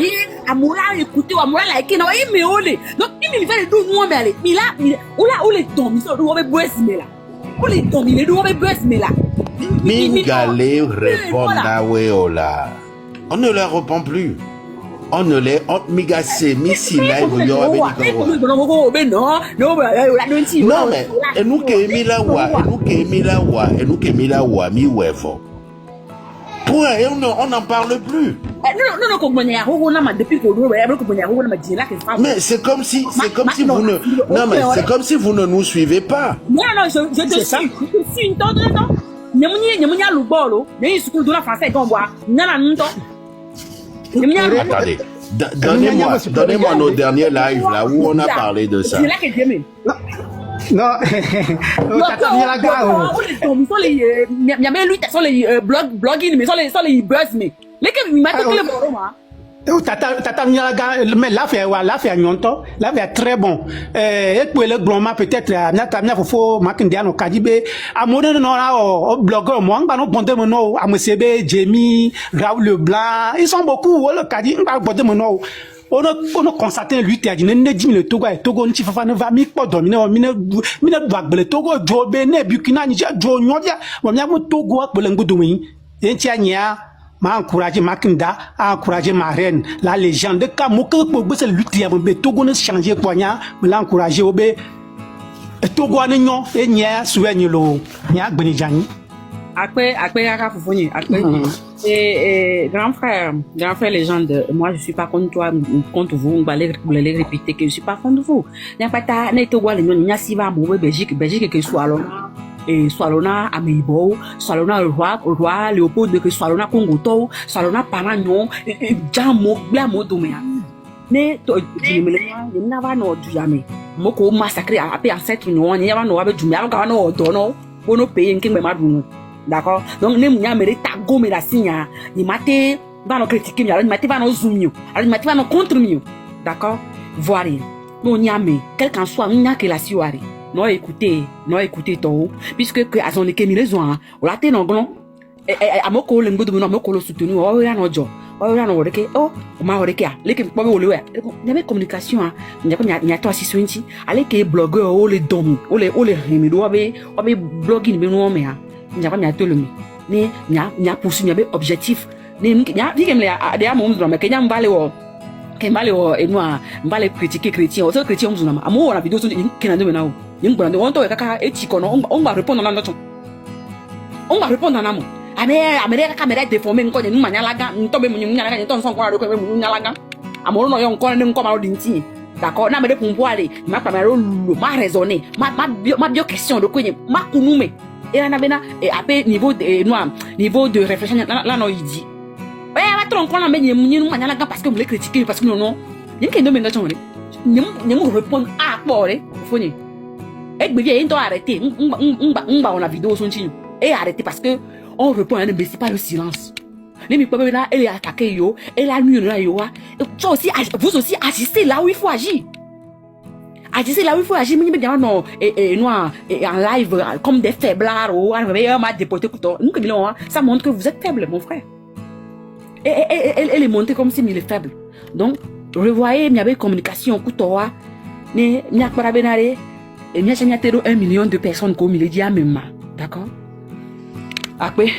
à moi écouter, à moi liker, non, mais on est. Donc, il me fait le dos, nous, mais là, on les tombe, ils sont dans le buzz, mais là. On les tombe, ils sont dans le buzz, mais là. Mingale répond à Weola. On ne leur répond plus. On ne les migase misi là il y aura non mais et nous que Mila wa mi wevo. Pour on n'en parle plus. Mais c'est comme si vous ne non mais c'est comme si vous ne nous suivez pas. Non je te suis une tonne non. Nyamunya lubolo, mais il se coule de la française qu'on voit. Attendez, donnez-moi nos derniers lives là où on a parlé de ça. Non, tata Mialaga. blogging, mais sont les buzz, mais. Lesquels m'attendent le bon, moi. Tata Mialaga, mais là fait nyonto, là fait très bon. Et pour le gloma peut-être na fofo makindiano kadibe amone no la o blogger mo ngba no bonde mo no amsebe Jamie Raoul Leblanc, ils sont beaucoup le kadi ngba bonde mo no. On a constaté lui t'as dit ne 10 000 Togo nti fafa ne va mi po dominer mine bagbele Togo jobe ne Burkina Niger jo nyodia mo mia mo Togo akbele ngudumi entia nya m'a encouragé Makinda a encouragé ma reine la légende de Kamoke pour que cette lutte be Togo ne changer quoi nya me l'a encouragé obe Togo anyo e nya suenyo lo nya gbeni jani après aka fofoni après grand frère légende, moi je suis pas contre toi, contre vous, on va les répéter que je suis pas contre vous. N'a pas ta n'a Togo les n'y a si va mon Belgique que soit là et soit là Amibo, soit là roi Léopold que soit là Congo soit là Panagnon et Jamo blamo domea. Ne to me n'a pas no du jamais. Moko massacré après ancêtre non n'y a pas no avec du mia ka no dono pour nos pays qui me madou. D'accord? Donc, ne m'a mérité ta gomme la signe. Il m'a été, va nous critiquer, il m'a été, va nous zoomer, il m'a été, va nous contre mieux. D'accord? Voir. Non, n'y a mais, quel qu'en soit, n'y a que la soirée. Non, écoutez, tout. Puisque, à son équipe, ils ont, on l'a été, non, à mon col, le goût de mon col soutenu, oh, il y a un job. Oh, il y a un oreke, oh, ma oreke, l'équipe, pas le ouais. Il y avait communication, il y a toi, si sointi, allez, que blogueur, oh, les domi, oh, les remido, oh, les blogging, mais non, mais, n'y a pas mis le mais n'y a poursuivi un objectif n'y a dit que les à mon mais que n'y a pas et moi pas critiquer chrétien autre chrétien on a amour la vidéo sur qui n'a de maintenant n'y pas on toi kaka éthique on va répondre dans notre on va répondre en amont américain caméra déformée encore nous mania laga nous tombe nous nya laga nous son quoi nous nya laga amour non yon encore nous comme au dinti d'accord na me de pour aller ma caméra ma raisonner ma bio question de quoi ma kunume et là et après niveau de réflexion là non il dit ouais va trop encore mais nous mania parce que vous les critiquer parce que non il y a que nous maintenant nous répondre à quoi foni et bien il arrêter on la vidéo son chine et arrêter parce que on répond à mais c'est pas le silence les microbes là elle est attaquée yo et la nuit là yo vous aussi assistez là où il faut agir. Agissez là où il faut agir, mais non, et en live, comme des faiblards, ou m'a déporté couteau. Nous, ça montre que vous êtes faible, mon frère. Et elle est montée comme si il est faible. Donc, revoyez, il y avait communication, couteau, il y a pas de bénaré, et il y a 1 million de personnes comme il est dit à même, d'accord? Après,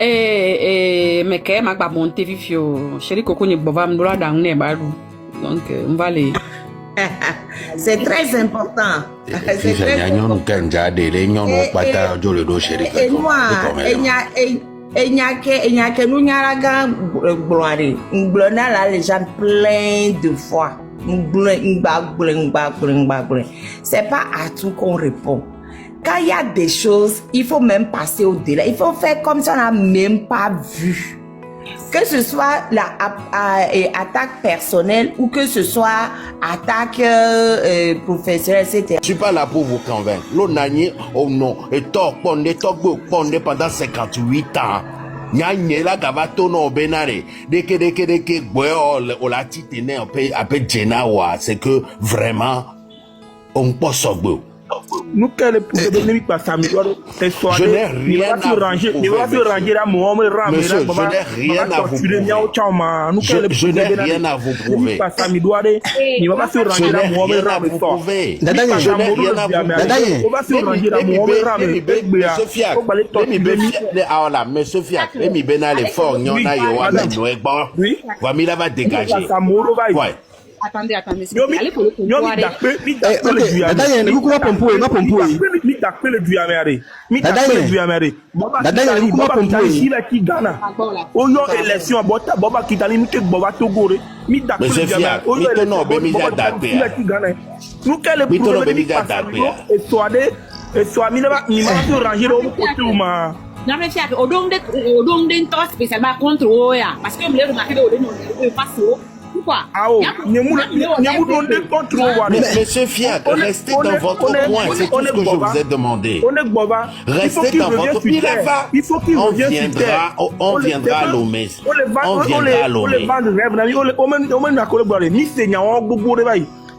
mais quand même, je monter vifio. Chérie Coco n'est pas venu dans le balou. Donc, on va aller. C'est très important. C'est très important. Et moi, il n'y a que nous n'y a pas gloire. Nous la légende plein de fois. C'est pas à tout qu'on répond. Quand il y a des choses, il faut même passer au-delà. Il faut faire comme si on n'a même pas vu. Que ce soit la attaque personnelle ou que ce soit attaque professionnelle, etc. Je suis pas là pour vous convaincre. L'onani, oh non, et talk pendant 58 ans. Nyanye la gavato no benare. Deke, o la titine, on peut jenawa. C'est que vraiment, on peut s'en nous qu'elle est pour donner pas ça mais je n'ai rien à vous prouver. Monsieur, je n'ai rien à vous prouver. Je n'ai rien à vous prouver. Je n'ai rien à vous prouver. Je n'ai rien à vous prouver. Monsieur Fiac, les bénal est fort, n'y en a yo, mais il va dégager. Ouais. Attendez. Allez pour le contrôle. Non mais c'est au don d'un temps spécialement contre Oya parce que me le remarqué au don passe pourquoi Monsieur Fiac, restez dans votre coin, c'est tout ce que je vous ai demandé. Restez dans votre coin. On viendra à Lomé.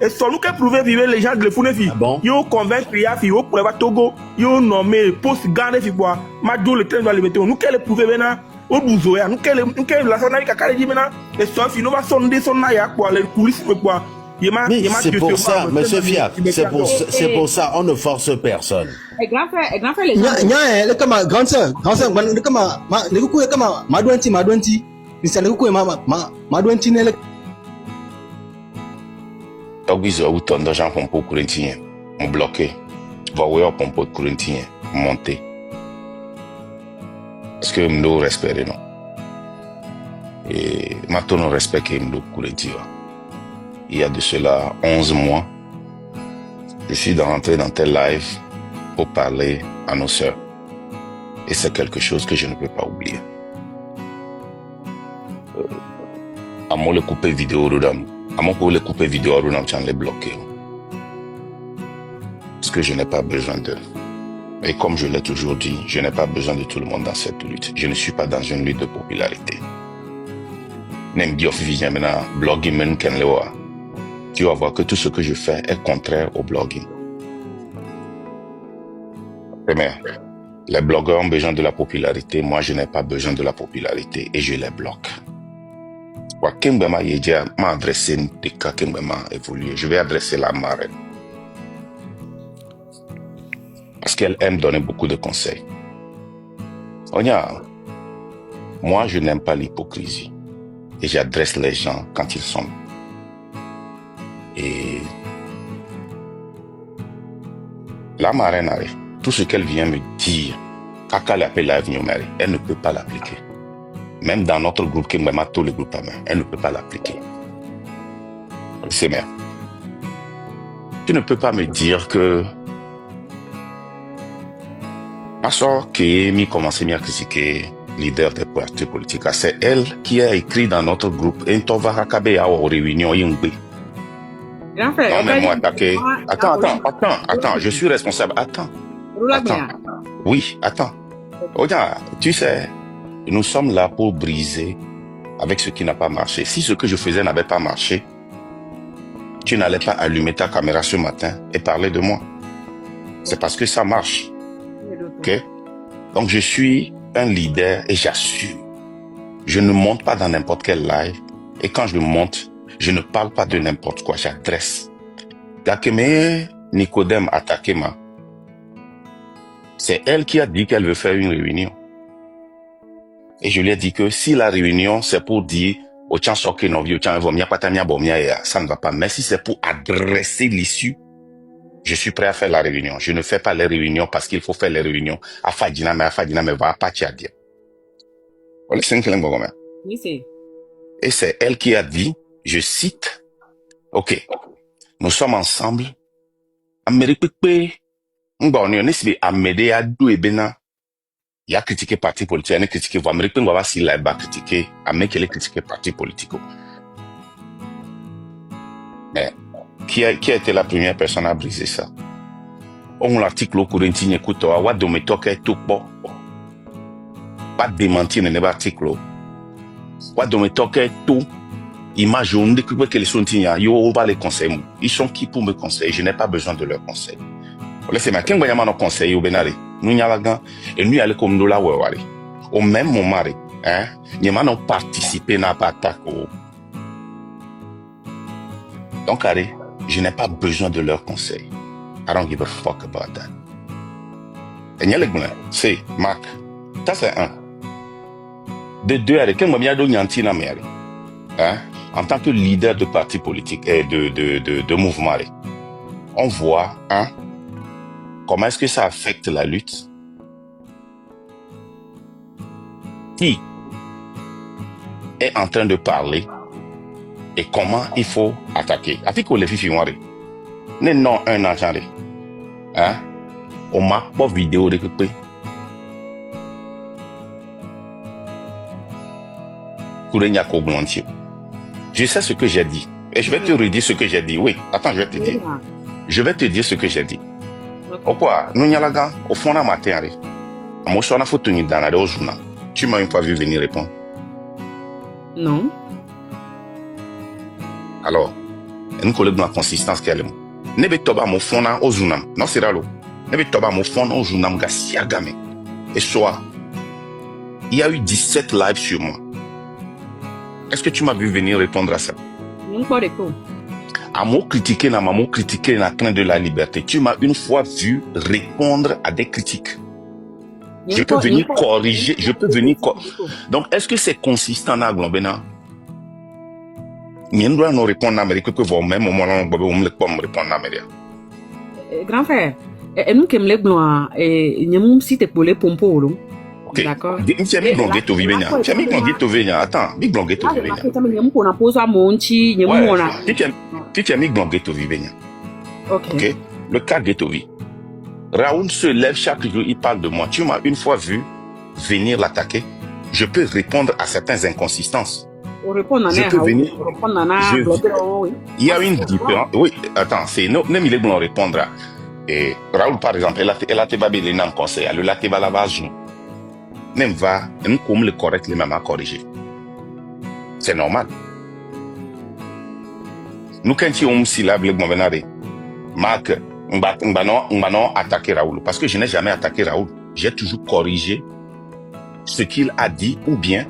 Et sans nous qu'à prouver vivre les gens de l'Efounefi. Yo convaincre Yafi, yo pour le Togo, yo nommé poste garde fi quoi. Madou le train doit le mettre. Nous qu'elle prouver maintenant au bouzoya. Nous qu'elle la sonnerie qu'a dit maintenant. Et sans fi nous va sonder son naïa quoi les coulisses quoi. C'est pour ça, monsieur Fiac, c'est pour ça, on ne force personne. Grand frère, les gens. Le comme grand sœur, le comme le coucou comme madouanti, le coucou madouanti ne Ogbizo autant d'argent pompo courintien, on bloqué. Va voir pompo courintien, monter. Parce que nous respectons non. Et maintenant nous respectons nous courintien. Il y a de cela 11 mois, je suis rentré dans tel live pour parler à nos sœurs. Et c'est quelque chose que je ne peux pas oublier. À moi le couper vidéo dedans. À mon pour les couper vidéo, on les bloquer. Parce que je n'ai pas besoin d'eux. Et comme je l'ai toujours dit, je n'ai pas besoin de tout le monde dans cette lutte. Je ne suis pas dans une lutte de popularité. Tu vas voir que tout ce que je fais est contraire au blogging. Les blogueurs ont besoin de la popularité. Moi, je n'ai pas besoin de la popularité et je les bloque. Je vais adresser la marraine. Parce qu'elle aime donner beaucoup de conseils. Moi, je n'aime pas l'hypocrisie. Et j'adresse les gens quand ils sont. Et la marraine arrive. Tout ce qu'elle vient me dire, elle ne peut pas l'appliquer. Même dans notre groupe, tous les groupes, elle ne peut pas l'appliquer. C'est merde. Tu ne peux pas me dire que ma soeur qui a commencé à critiquer leader des partis politiques, c'est elle qui a écrit dans notre groupe et on va racaber à aux réunions Yungbe. Non mais moi attaquer. Attends, je suis responsable. Attends. Oui, attends. Regarde, tu sais. Nous sommes là pour briser avec ce qui n'a pas marché. Si ce que je faisais n'avait pas marché, tu n'allais pas allumer ta caméra ce matin et parler de moi. C'est parce que ça marche. Ok? Donc je suis un leader et j'assume. Je ne monte pas dans n'importe quel live. Et quand je monte, je ne parle pas de n'importe quoi. J'adresse. Dakeme Nicodème Atakema. C'est elle qui a dit qu'elle veut faire une réunion. Et je lui ai dit que si la réunion, c'est pour dire au tchan soke novi, au tchan vomia patamia bomia, ça ne va pas. Mais si c'est pour adresser l'issue, je suis prêt à faire la réunion. Je ne fais pas les réunions parce qu'il faut faire les réunions. Afadina me va pas dire. Oui, c'est. Et c'est elle qui a dit, je cite, ok, nous sommes ensemble. Amérique, on est Amédée à deux et Bena. Il a critiqué parti politique, il a critiqué voix américaine, on va s'il a critiqué, Amérique, il a critiqué parti politique. Mais, qui a été la première personne à briser ça? On l'article au Corinthien, écoute, wa do me toque tout bon. Pas démentir dans l'article. Wa do me toque tout. Image, on dit que les sont yo, on va les conseiller. Ils sont qui pour me conseiller? Je n'ai pas besoin de leurs conseils. Laissez-moi, quand vous avez conseillé au Benari, nous avons et nous allons comme nous la wawari. Au même moment, hein, nous avons participé à l'attaque. Donc, allez, je n'ai pas besoin de leurs conseils. I don't give a fuck about that. Et nous allons c'est Marc. Ça c'est un. De deux, allez, quand vous avez hein, en tant que leader de parti politique et de mouvement, on voit, hein, comment est-ce que ça affecte la lutte? Qui est en train de parler et comment il faut attaquer? Avec les filles, non, un an, hein? On m'a pas vidéo récupérée. Je sais ce que j'ai dit. Et je vais te redire ce que j'ai dit. Oui, attends, je vais te dire. Je vais te dire ce que j'ai dit. Pourquoi? Nous n'y allons au fond de la matin. Moi, je suis en photo dans la journal. Tu m'as une fois vu venir répondre? Non. Alors, nous collègues dans la consistance qu'elle est. Ne be toba mon fond au journal. Non, c'est ralo. Ne be toba mon fond au journal. Et soit, il y a eu 17 lives sur moi. Est-ce que tu m'as vu venir répondre à ça? Non, pas répondre. À mot critiquer, la crainte de la liberté. Tu m'as une fois vu répondre à des critiques. Je peux venir corriger, Donc, est-ce que c'est consistant à Glombena? Nous devons répondre à l'Amérique que vous même au moment où vous me répondre à l'Amérique. Grand frère, nous qui me blanc, nous si t'es pour les pompos, ok. D'accord. Tu as mis blongué to vivre. Tu as mis blongué to vivre. Attends, mis blongué to vivre. Tu as mis blongué to vivre. Ok. Le cas Ghetto vie. Raoul se lève chaque jour, il parle de moi. Tu m'as une fois vu venir l'attaquer. Je peux répondre à certaines inconsistances. Je peux venir. Il y a une différence. Oui, attends, c'est nous, même il est bon répondre. Et Raoul, par exemple, elle a été babylé dans le conseil. Elle a été balavage. Même va, nous comme le correct, les mamans corriger. C'est normal. Nous, quand on syllabe le gouvernement, Marc, on va attaquer Raoul. Parce que je n'ai jamais attaqué Raoul. J'ai toujours corrigé ce qu'il a dit ou bien,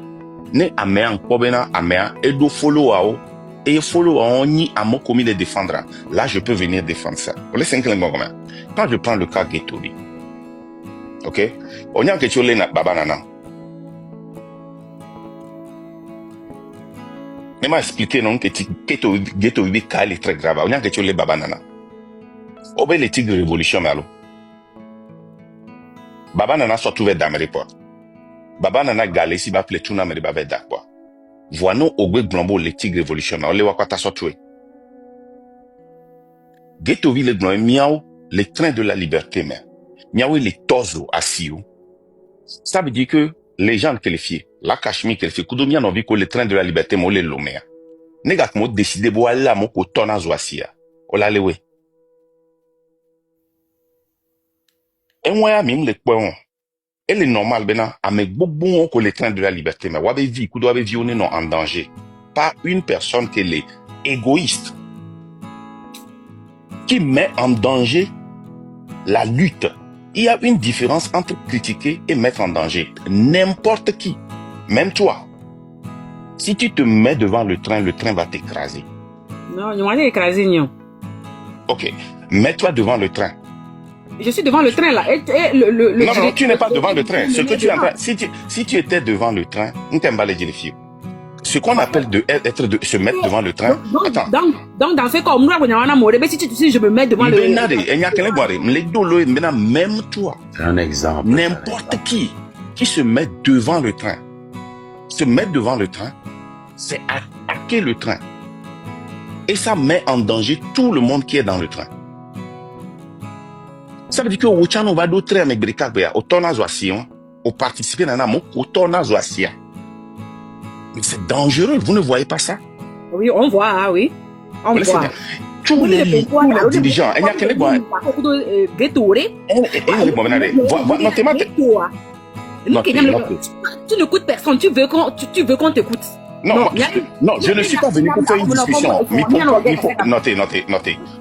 ne amea nkobena amea edo follow ao et follow ao ni amo commis de défendre. Là, je peux venir défendre ça. Quand je prends le cas Ghetto vie. Ok? On y a quelque chose là, Baba Nana. Mais m'a expliqué non que Ghetto vie est très grave. On y a quelque chose là, Baba Nana. Obé les tigres révolution malo. Baba Nana soit ouvert d'Amérique. Baba Nana galé si ba pletuna me ba veda quoi. Voino ogbe glombo les tigres révolution malo le wakata soit tué. Ghetto vie le glombo miao les trains de la liberté mais. Miaou les tozo assis. Ça veut dire que les gens qualifiés, la Cachemire qualifiée, Koudomia n'ont vu que les trains de la liberté m'ont les lomé. Négat mo décidé bo aller à mon kotona zoasia. Ola lewe. Et moi même les points. Et le normal bena avec beaucoup que les trains de la liberté mais wabe vie kudo wabe vie on est non en danger. Pas une personne qui est égoïste qui met en danger la lutte. Il y a une différence entre critiquer et mettre en danger. N'importe qui, même toi. Si tu te mets devant le train va t'écraser. Non, il m'a écrasé, non. Ok, mets-toi devant le train. Je suis devant le train là. Non, tu n'es pas devant le train. Ce que tu es en train, si tu étais devant le train, on t'aime pas les filles. Ce qu'on appelle se mettre devant le train. Attends. Donc, dans ce cas, si je me mets devant le train. Même toi. C'est un exemple. N'importe qui se met devant le train. Se mettre devant le train, c'est attaquer le train. Et ça met en danger tout le monde qui est dans le train. Ça veut dire que au Tchano va d'autres trains avec Brikabea, au Tonazoasion, au participer dans au Tonazoasia. Mais c'est dangereux, vous ne voyez pas ça? Oui, on voit, oui. On voit. Tous les dirigeants, il y a quel bon. Tu n'écoutes personne, tu veux qu'on t'écoute. Non, je ne suis pas venu pour faire une discussion. Notez.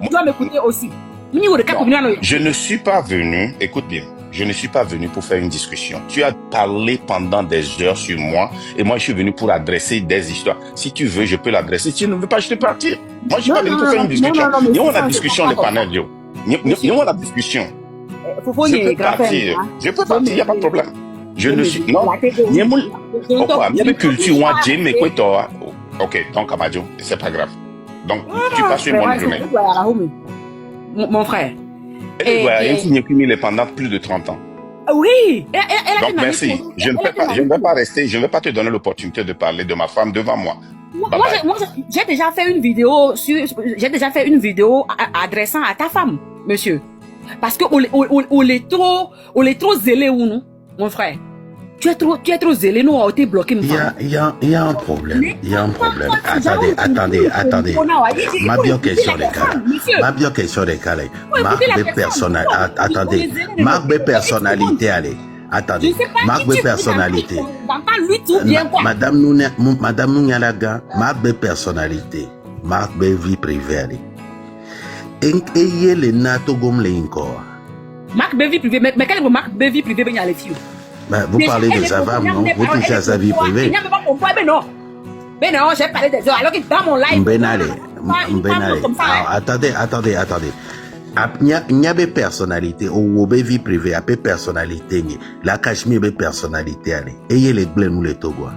Tu dois m'écouter aussi. Je ne suis pas venu, écoute bien, je ne suis pas venu pour faire une discussion. Tu as parlé pendant des heures sur moi et moi je suis venu pour adresser des histoires. Si tu veux, je peux l'adresser. Si tu ne veux pas, je te partir. Moi je suis pas venu pour faire une discussion. Il y a la discussion, les panels, yo. Il y a la discussion. Je peux partir. Je peux partir, il n'y a pas de problème. Je ne suis... Non. Il y a une culture où Jim et quoi. Ok, donc Amadjo, c'est pas grave. Donc, tu passes une bonne journée. Mon frère. Elle est pendant plus de 30 ans. Oui. Donc, merci. Je ne vais pas rester, je ne vais pas te donner l'opportunité de parler de ma femme devant moi. Moi, j'ai déjà fait une vidéo adressant à ta femme, monsieur. Parce que on est trop zélé ou non, mon frère. Tu es trop zélé, nous, on a été bloqué. Il y a un problème. Il y a un problème. Attendez. Ma bien question des cas. Ma bien question des cas. Marque de personnalité. Attendez. Marque de personnalité, allez. Attendez. Marque de personnalité. Madame Nounialaga, marque de personnalité. Marque de vie privée, allez. Et les nato gomme les encore. Marque de vie privée, mais quelle est marque de vie privée, les filles? Vous parlez de sa femme, non? Vous touchez à sa vie privée. Ben non, j'ai parlé des heures. Alors que dans mon live. Benale. Attendez. Il y a des personnalités, ou des vie privée, il y a des personnalités. La Cachemire, des personnalités. Et il y a les blancs ou les Togo.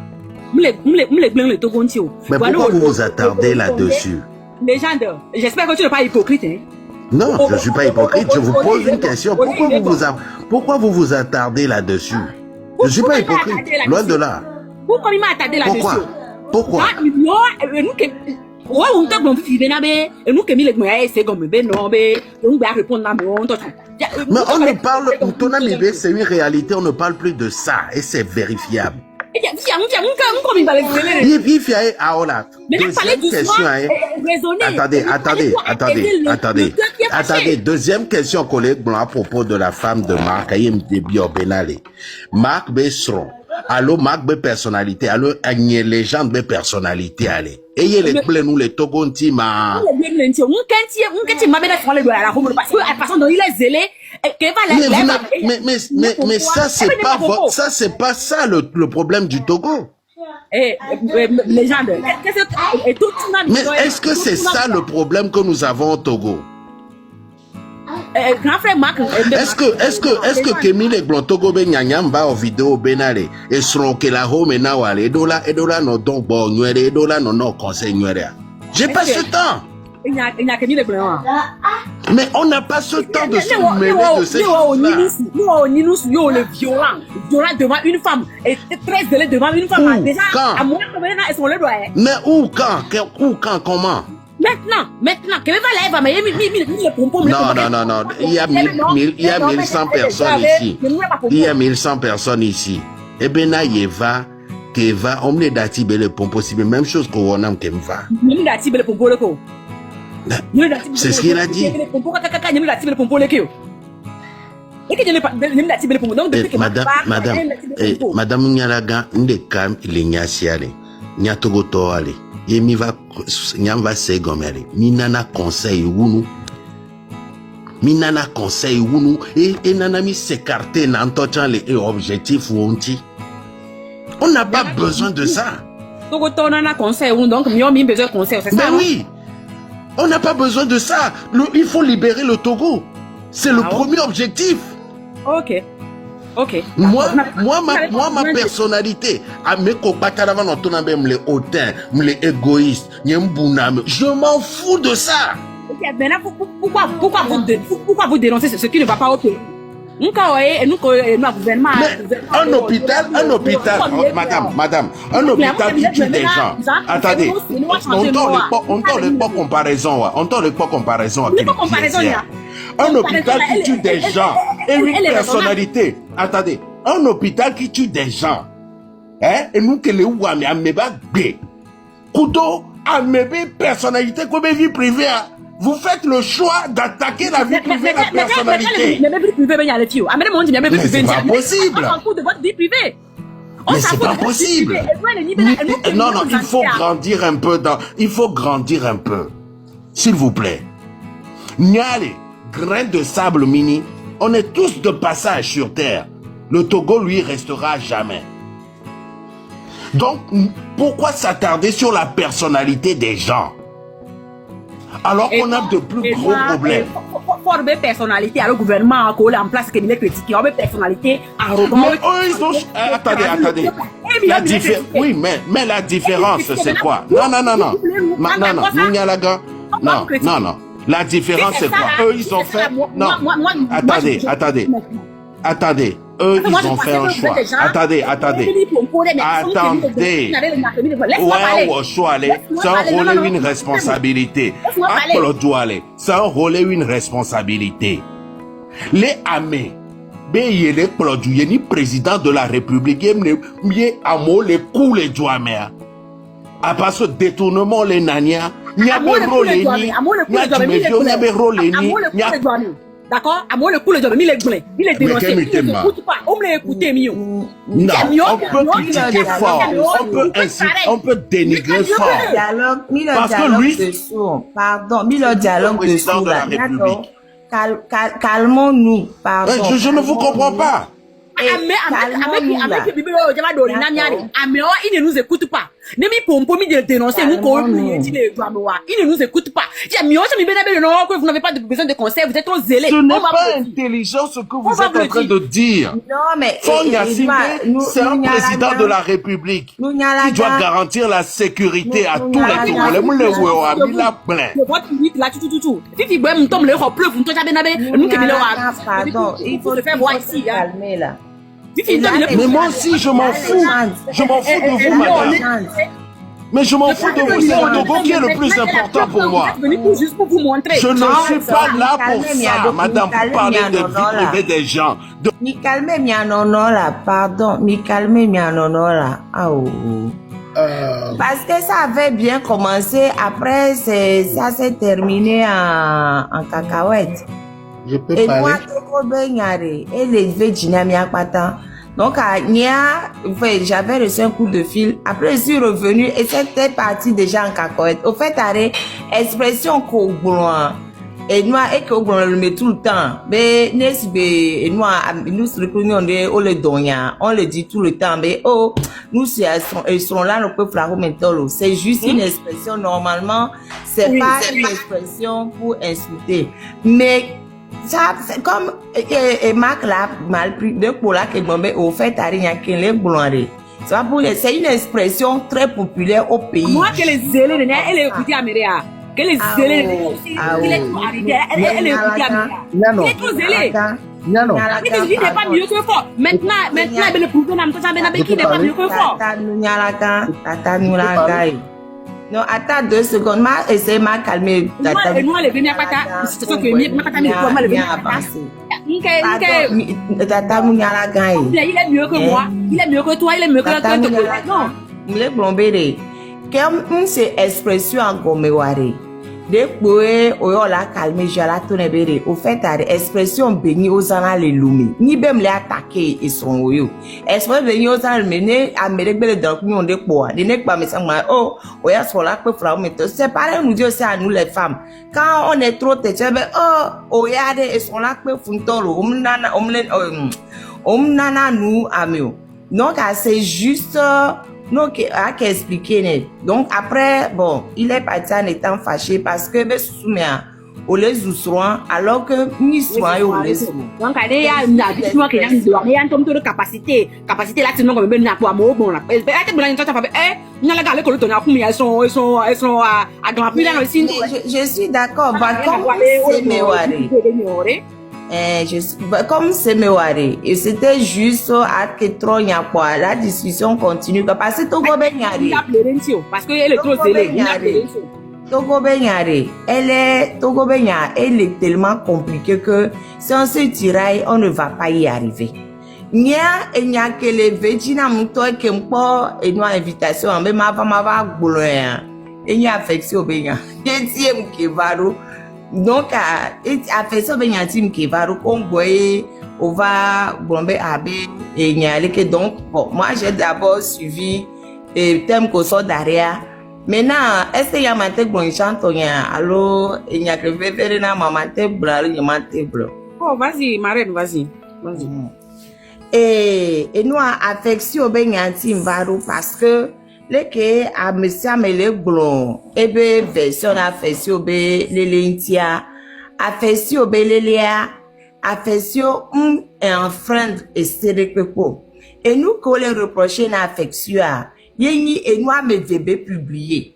Mais pourquoi vous vous attardez là-dessus? Légende, j'espère que tu n'es pas hypocrite. Hein? Non, je ne suis pas hypocrite. Je vous pose une question. Pourquoi vous vous attardez là-dessus? Je ne suis pas hypocrite. Loin de là. Pourquoi il m'a attardé là-dessus? Pourquoi? Mais on ne parle, c'est une réalité, on ne parle plus de ça et c'est vérifiable. Deuxième question. Attendez. Deuxième question, collègue blanc, à propos de la femme de Marc Ayem Debio Benale. Marc Besseron. Allô, Marc de personnalité. Allô, Agnès légende de personnalité. Allez. Ayez les plaies, nous les Togonti, ma. Mais ça, c'est pas ça le problème du Togo. Légende. Mais est-ce que c'est ça le problème que nous avons au Togo? Grand frère Marc. Est-ce que Kémile Glontogo ben nyanyamba au vidéo benale et seront que la home na wale edola no don bo nyere edola no conseil nyere. J'ai pas ce temps. Il y a Kémile Glon. Mais on n'a pas ce temps de se mêler de ces choses-là. Nous le violent devant une femme et très zélé devant une femme. Déjà à moi elles sont le droit. Mais où quand comment? Maintenant, que va mais non. Il y a 1100 personnes ici. Il y a 1100 personnes ici. Et ben là, Keva, on me dati bele pompo, c'est la même chose qu'on a Kemva. C'est ce qu'il a dit. Madame Nyalaga, ndekam ilinyasiale. Nyatogo toale. Yemi va segomere. Minana conseil wunu et nanami s'écarter n'entendant les objectifs wonti. On n'a pas besoin de ça. Donc mais oui, on n'a pas besoin de ça. Il faut libérer le Togo. C'est le premier objectif. Ok. Moi, ma personnalité, je m'en fous de ça. Pourquoi vous dénoncez ce qui ne va pas au pays? Un hôpital, madame, un hôpital qui tue des gens. Attendez, on ne pas comparaison. Un hôpital qui tue des gens et une personnalité. Attendez, un hôpital qui tue des gens. Et nous que les ouami ameba bé. Kudo amebe personnalité comme vie privée. Vous faites le choix d'attaquer la vie privée de la personnalité. Mais c'est pas possible. Mais c'est pas possible. Non, il faut grandir un peu. Il faut grandir un peu. S'il vous plaît. Nyale. grain de sable mini. On est tous de passage sur terre. Le Togo, lui, restera jamais. Donc, pourquoi s'attarder sur la personnalité des gens alors qu'on a de plus gros problèmes? Pour une personnalité, alors le gouvernement a collé en place que les critiques, il y a une personnalité arrogante. Mais eux, ils ont... Attendez. Oui, mais la différence, c'est quoi? Non. Non. La différence, c'est quoi? Eux, ils ont fait... Non, attendez. Eux, ils ont fait un choix. Attendez. Ouais, c'est un rôle et une responsabilité. C'est un rôle et une responsabilité. Les amés, les produits, ni président de la République, les amo, les coups, les douamers. À part ce détournement, les nania, il y a des rôles, il y a des rôles, d'accord, à moi le coup le job, il est dénoncé. Il n'écoute pas. On me l'écouter mieux. Non, on peut critiquer fort, on peut dénigrer fort. Parce que lui, pardon, le dialogue de sourds, calmons-nous, pardon. Je ne vous comprends pas. Il ne nous écoute pas. Il ne nous écoute pas. Vous n'avez pas besoin de conseils, vous êtes trop zélés. Ce n'est pas intelligent ce que vous êtes en train de dire. Non, mais c'est un président de la République qui doit garantir la sécurité à tous les Togolais. Pardon, il faut se faire voir ici. Calmer là. Mais moi aussi, je m'en fous. Je m'en fous de vous, madame. Mais je m'en fous de vous, c'est le Togo qui est le plus important pour moi. Je ne suis pas là pour ça, madame, pour parler de vie privée des gens. Mi calme mianono là, pardon, mi calme mianono là. Parce que ça avait bien commencé, après ça s'est terminé en cacahuète. Je peux et parler. moi, et les Virginia Pata. Donc, j'avais reçu un coup de fil. Après, je suis revenu et c'était parti déjà en cacahuète. Au fait, expression qu'on et nous, et qu'on le met tout le temps. Mais, nous, on le dit tout le temps. Mais, nous, ils sont là, nous pouvons faire un c'est juste une expression. Normalement, c'est pas une expression pour insulter. Mais, ça, c'est comme Marc l'a mal pris de pour là que au fait c'est une expression très populaire au pays. Moi que les zélés de elle est écoutée à Méréa. Que les zélés il est tout arrivé, elle est écoutée à Méréa. Il est tout zélé. Il n'est pas mieux que fort. Maintenant, le problème, qui n'est pas mieux que fort. Non, attends 2 secondes. Essayez de calmer. Moi, les venir à Pata, c'est ce que il est mieux que moi, il est mieux que toi, il est mieux que toi. Non. Il est plombé. Comme c'est expression en gomeware. Dès que on la calmer, je la tourne béré. Au fait, expression béni aux ans les lumi. Ni même les attaquer ils sont au yo. Expression béni aux ans mener à mérégbé dans le monde de quoi. Des nègres pas me semble oya sur la peu frère mais c'est pareil nous dire ça à nous les femmes. Quand on est trop têtu, oya ils sont là peu funtolo. Nana nous amio. Donc c'est juste donc, à qu'expliquer. Donc, après, bon, il est parti en étant fâché parce que, on les oussoins, alors que, ni soins, on les oussoins. Donc, il y a une capacité là, c'est non comme ben n'a pas bon là. Elles sont à grand prix là aussi. Je suis d'accord, comme c'est Meware, et c'était juste à que trop y a quoi, la discussion continue parce que Togo Benyari, parce que elle est trop zélée. Togo Benyari, elle est tellement compliquée que si on se tiraille, on ne va pas y arriver. Il y a que les Vegina Moutoy qui m'ont et nous invitation, mais ma femme va boulogne, et il y a affection Benya, deuxième qui va. Donc, affection Benyatim qui va recomboyer, on va bomber abbé et n'y aller que donc, bon, moi j'ai d'abord suivi le thème qu'on sort derrière. Maintenant, est-ce qu'il y a un bon chanteur? Alors, il y a que faire na maman table, il y a table. Oh, vas-y, Marraine, vas-y. Et nous, affection, ben, yanti mbaro parce que les que à monsieur amele blond, et ben, version affection, ben, les lentia, affection, ben, les lia, affection, un friend, et c'est le pepo. Et nous, qu'on les reprocher une affection, yéni, et nous, à me vébé publié.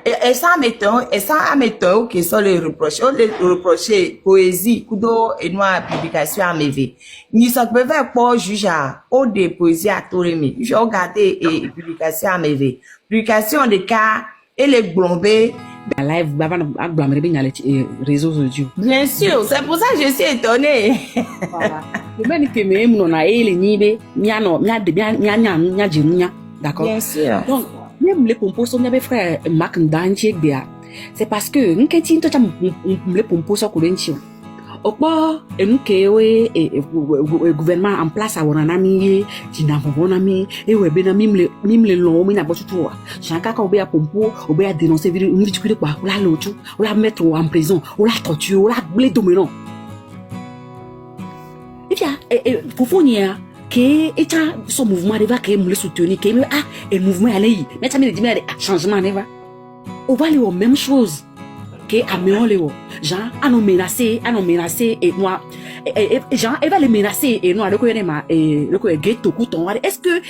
Et ça mettons que sont les reprocher poésie kudo et noir publication à mes ni ça peut faire pas juge au des poésies à tout remis je regarder et publication à mes publication de cas et les blombés live baba na blomber bien les réseaux sociaux bien sûr c'est pour ça que je suis étonnée le même que même non a ele nibe miano nya jimunya d'accord bien sûr donc même les pompos sont mes frères Mac Ndanche Bia c'est parce que nous quand tu les pompos sont courention au pas et nous que gouvernement en place à wanami tina bonami et we benami mim le long mina botu toi chaka ka obéa pompo obéa dénoncer une victime quoi ou la lotu ou la mettre en prison ou la torture ou la blé dominant et bien pour finir que et son mouvement va que me le soutenir que et mouvement aller mais ça me dit mais changement ne va on va aller aux mêmes choses que améliorer gens à nous menacer et moi gens elle va les menacer et nous le connaît et le ghetto couton est-ce que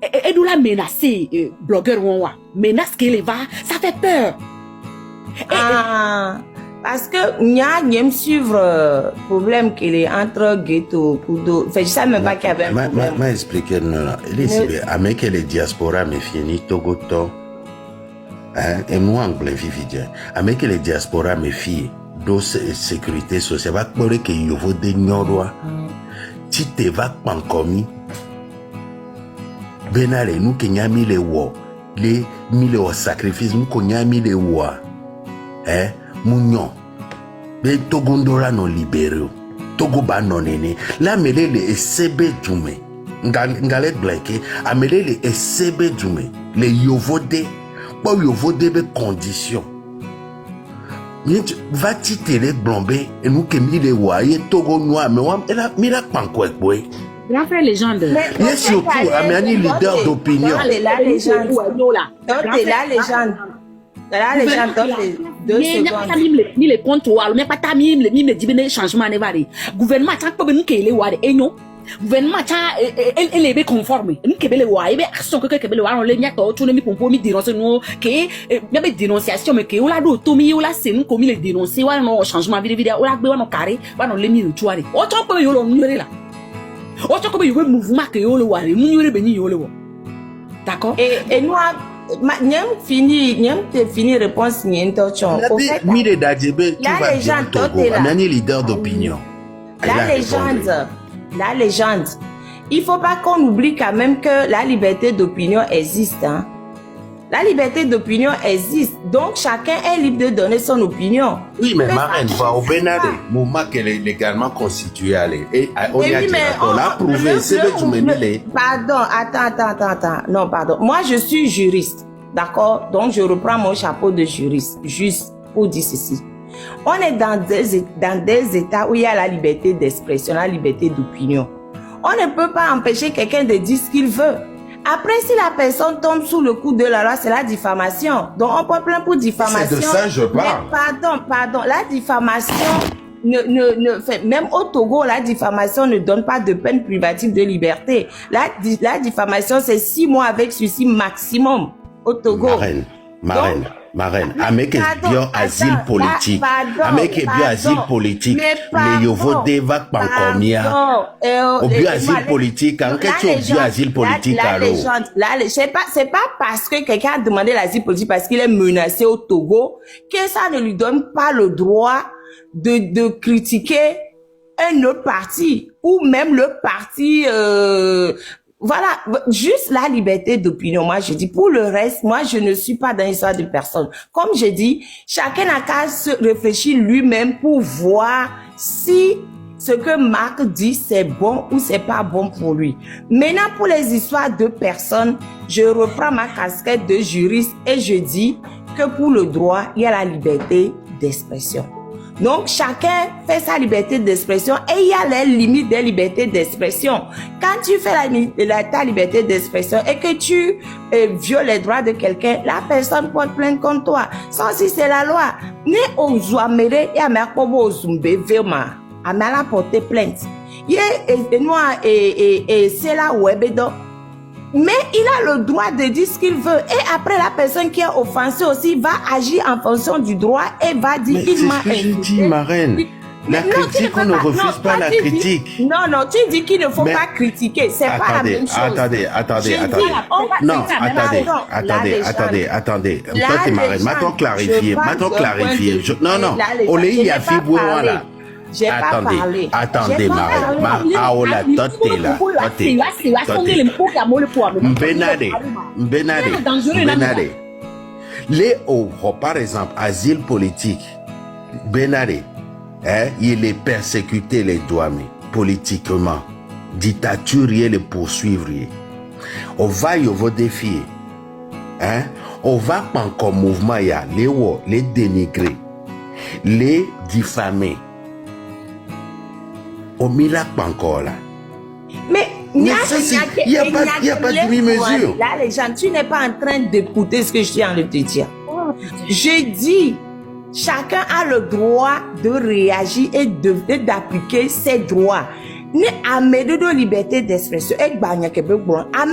elle nous la menacer blogueur ou menace qu'elle va ça fait peur parce que n'y me suivre problème qu'il est entre ghetto kudo fait je sais même pas qu'il y avait un problème m'a expliqué non les avec les diaspora me fini Togo et moi anglais vivien avec les diaspora me fille dos sécurité sociale va pour que yo vo de nyoroa ti te va pankomi benale nous que nyami le wo les mille au sacrifice nous ko nyami le wo Mounion, mais Togondora non libéré, Togo ba non nene, la mêlée les SB Djoumé, Ngale Blanqué, a mêlé les SB Djoumé, les Yovode, pas Yovode de conditions. Va-t-il télé blombé et nous qui mis les ouailles, Togo noir, mais elle a mis la panquette, boy. Grand frère légende. Mais surtout, Amiani leader d'opinion. La légende. La légende. La légende, deux secondes. Ni les comptes ou alors mais pas ta mime les diminuer changement ne va aller. Gouvernement tant que nous qu'elle est ou et non. Gouvernement elle est conforme. Nous que les ouaille mais action que les ouaille on les mis à tout mi pour mi dénoncer nous que même dénonciation mais que ou la do to mi ou la c'est nous comme les dénoncer ou non changement vidéo ou la gbe non carré va non les mi tout aller. Autant que yo lo nous là. Autant que yo mouvement que yo le ouaille nous yo le béni yo le. D'accord? Et nous Nyam fini réponse niento chon. Au fait, Mire Dadjebe, tu vas bien Togo, Amani leader d'opinion. La légende. Il faut pas qu'on oublie quand même que la liberté d'opinion existe. Hein? La liberté d'opinion existe. Donc chacun est libre de donner son opinion. Oui, mais Marraine, au Bénin, mouvement qu'elle est légalement constituée, et on y a dit, on l'a prouvé, c'est le Djoumémile. Pardon, attends. Non, pardon. Moi, je suis juriste, d'accord? Donc, je reprends mon chapeau de juriste, juste pour dire ceci. On est dans des États où il y a la liberté d'expression, la liberté d'opinion. On ne peut pas empêcher quelqu'un de dire ce qu'il veut. Après, si la personne tombe sous le coup de la loi, c'est la diffamation. Donc, on peut plaindre pour diffamation. C'est de ça je parle. Mais pardon. La diffamation fait, même au Togo, la diffamation ne donne pas de peine privative de liberté. La diffamation, c'est 6 mois avec sursis maximum au Togo. Marraine, avec bio asile politique. Avec bio asile politique. Les Yovode va pankomia. Au bio asile politique, en question bio asile politique alors. C'est pas parce que quelqu'un a demandé l'asile politique parce qu'il est menacé au Togo que ça ne lui donne pas le droit de critiquer un autre parti ou même le parti voilà, juste la liberté d'opinion. Moi, je dis, pour le reste, moi, je ne suis pas dans l'histoire de personne. Comme je dis, chacun n'a qu'à se réfléchir lui-même pour voir si ce que Marc dit, c'est bon ou c'est pas bon pour lui. Maintenant, pour les histoires de personnes, je reprends ma casquette de juriste et je dis que pour le droit, il y a la liberté d'expression. Donc, chacun fait sa liberté d'expression et il y a les limites des libertés d'expression. Quand tu fais ta liberté d'expression et que tu violes les droits de quelqu'un, la personne porte plainte contre toi. Ça aussi, c'est la loi. Né aux Ouamere, il y a Merkobo aux Zumbe, Vema. Amala porté plainte. Il et c'est là où mais il a le droit de dire ce qu'il veut. Et après, la personne qui est offensée aussi va agir en fonction du droit et va dire il m'a dit, ma reine. La critique, on ne refuse pas la critique. Non, tu dis qu'il ne faut pas critiquer. C'est pas la même chose. Attendez. Non, attendez. Toi, t'es ma reine. Maintenant, clarifier. Non. Olé, il y a fibre là. J'ai pas parlé. Attendez, Marie. Aola, t'es là. Benade. Les par exemple, asile politique. Benade, il est persécuté les douanes politiquement. Dictature, il les poursuivre. On va vous défier. On va pas encore mouvement, les dénigrer, les diffamer. Au miracle encore là. Mais il n'y a pas de demi-mesure. Là, les gens, tu n'es pas en train d'écouter ce que je suis en train de te dire. Je dis, chacun a le droit de réagir et d'appliquer ses droits. Ne amène de liberté d'expression. Et Banya Québec, a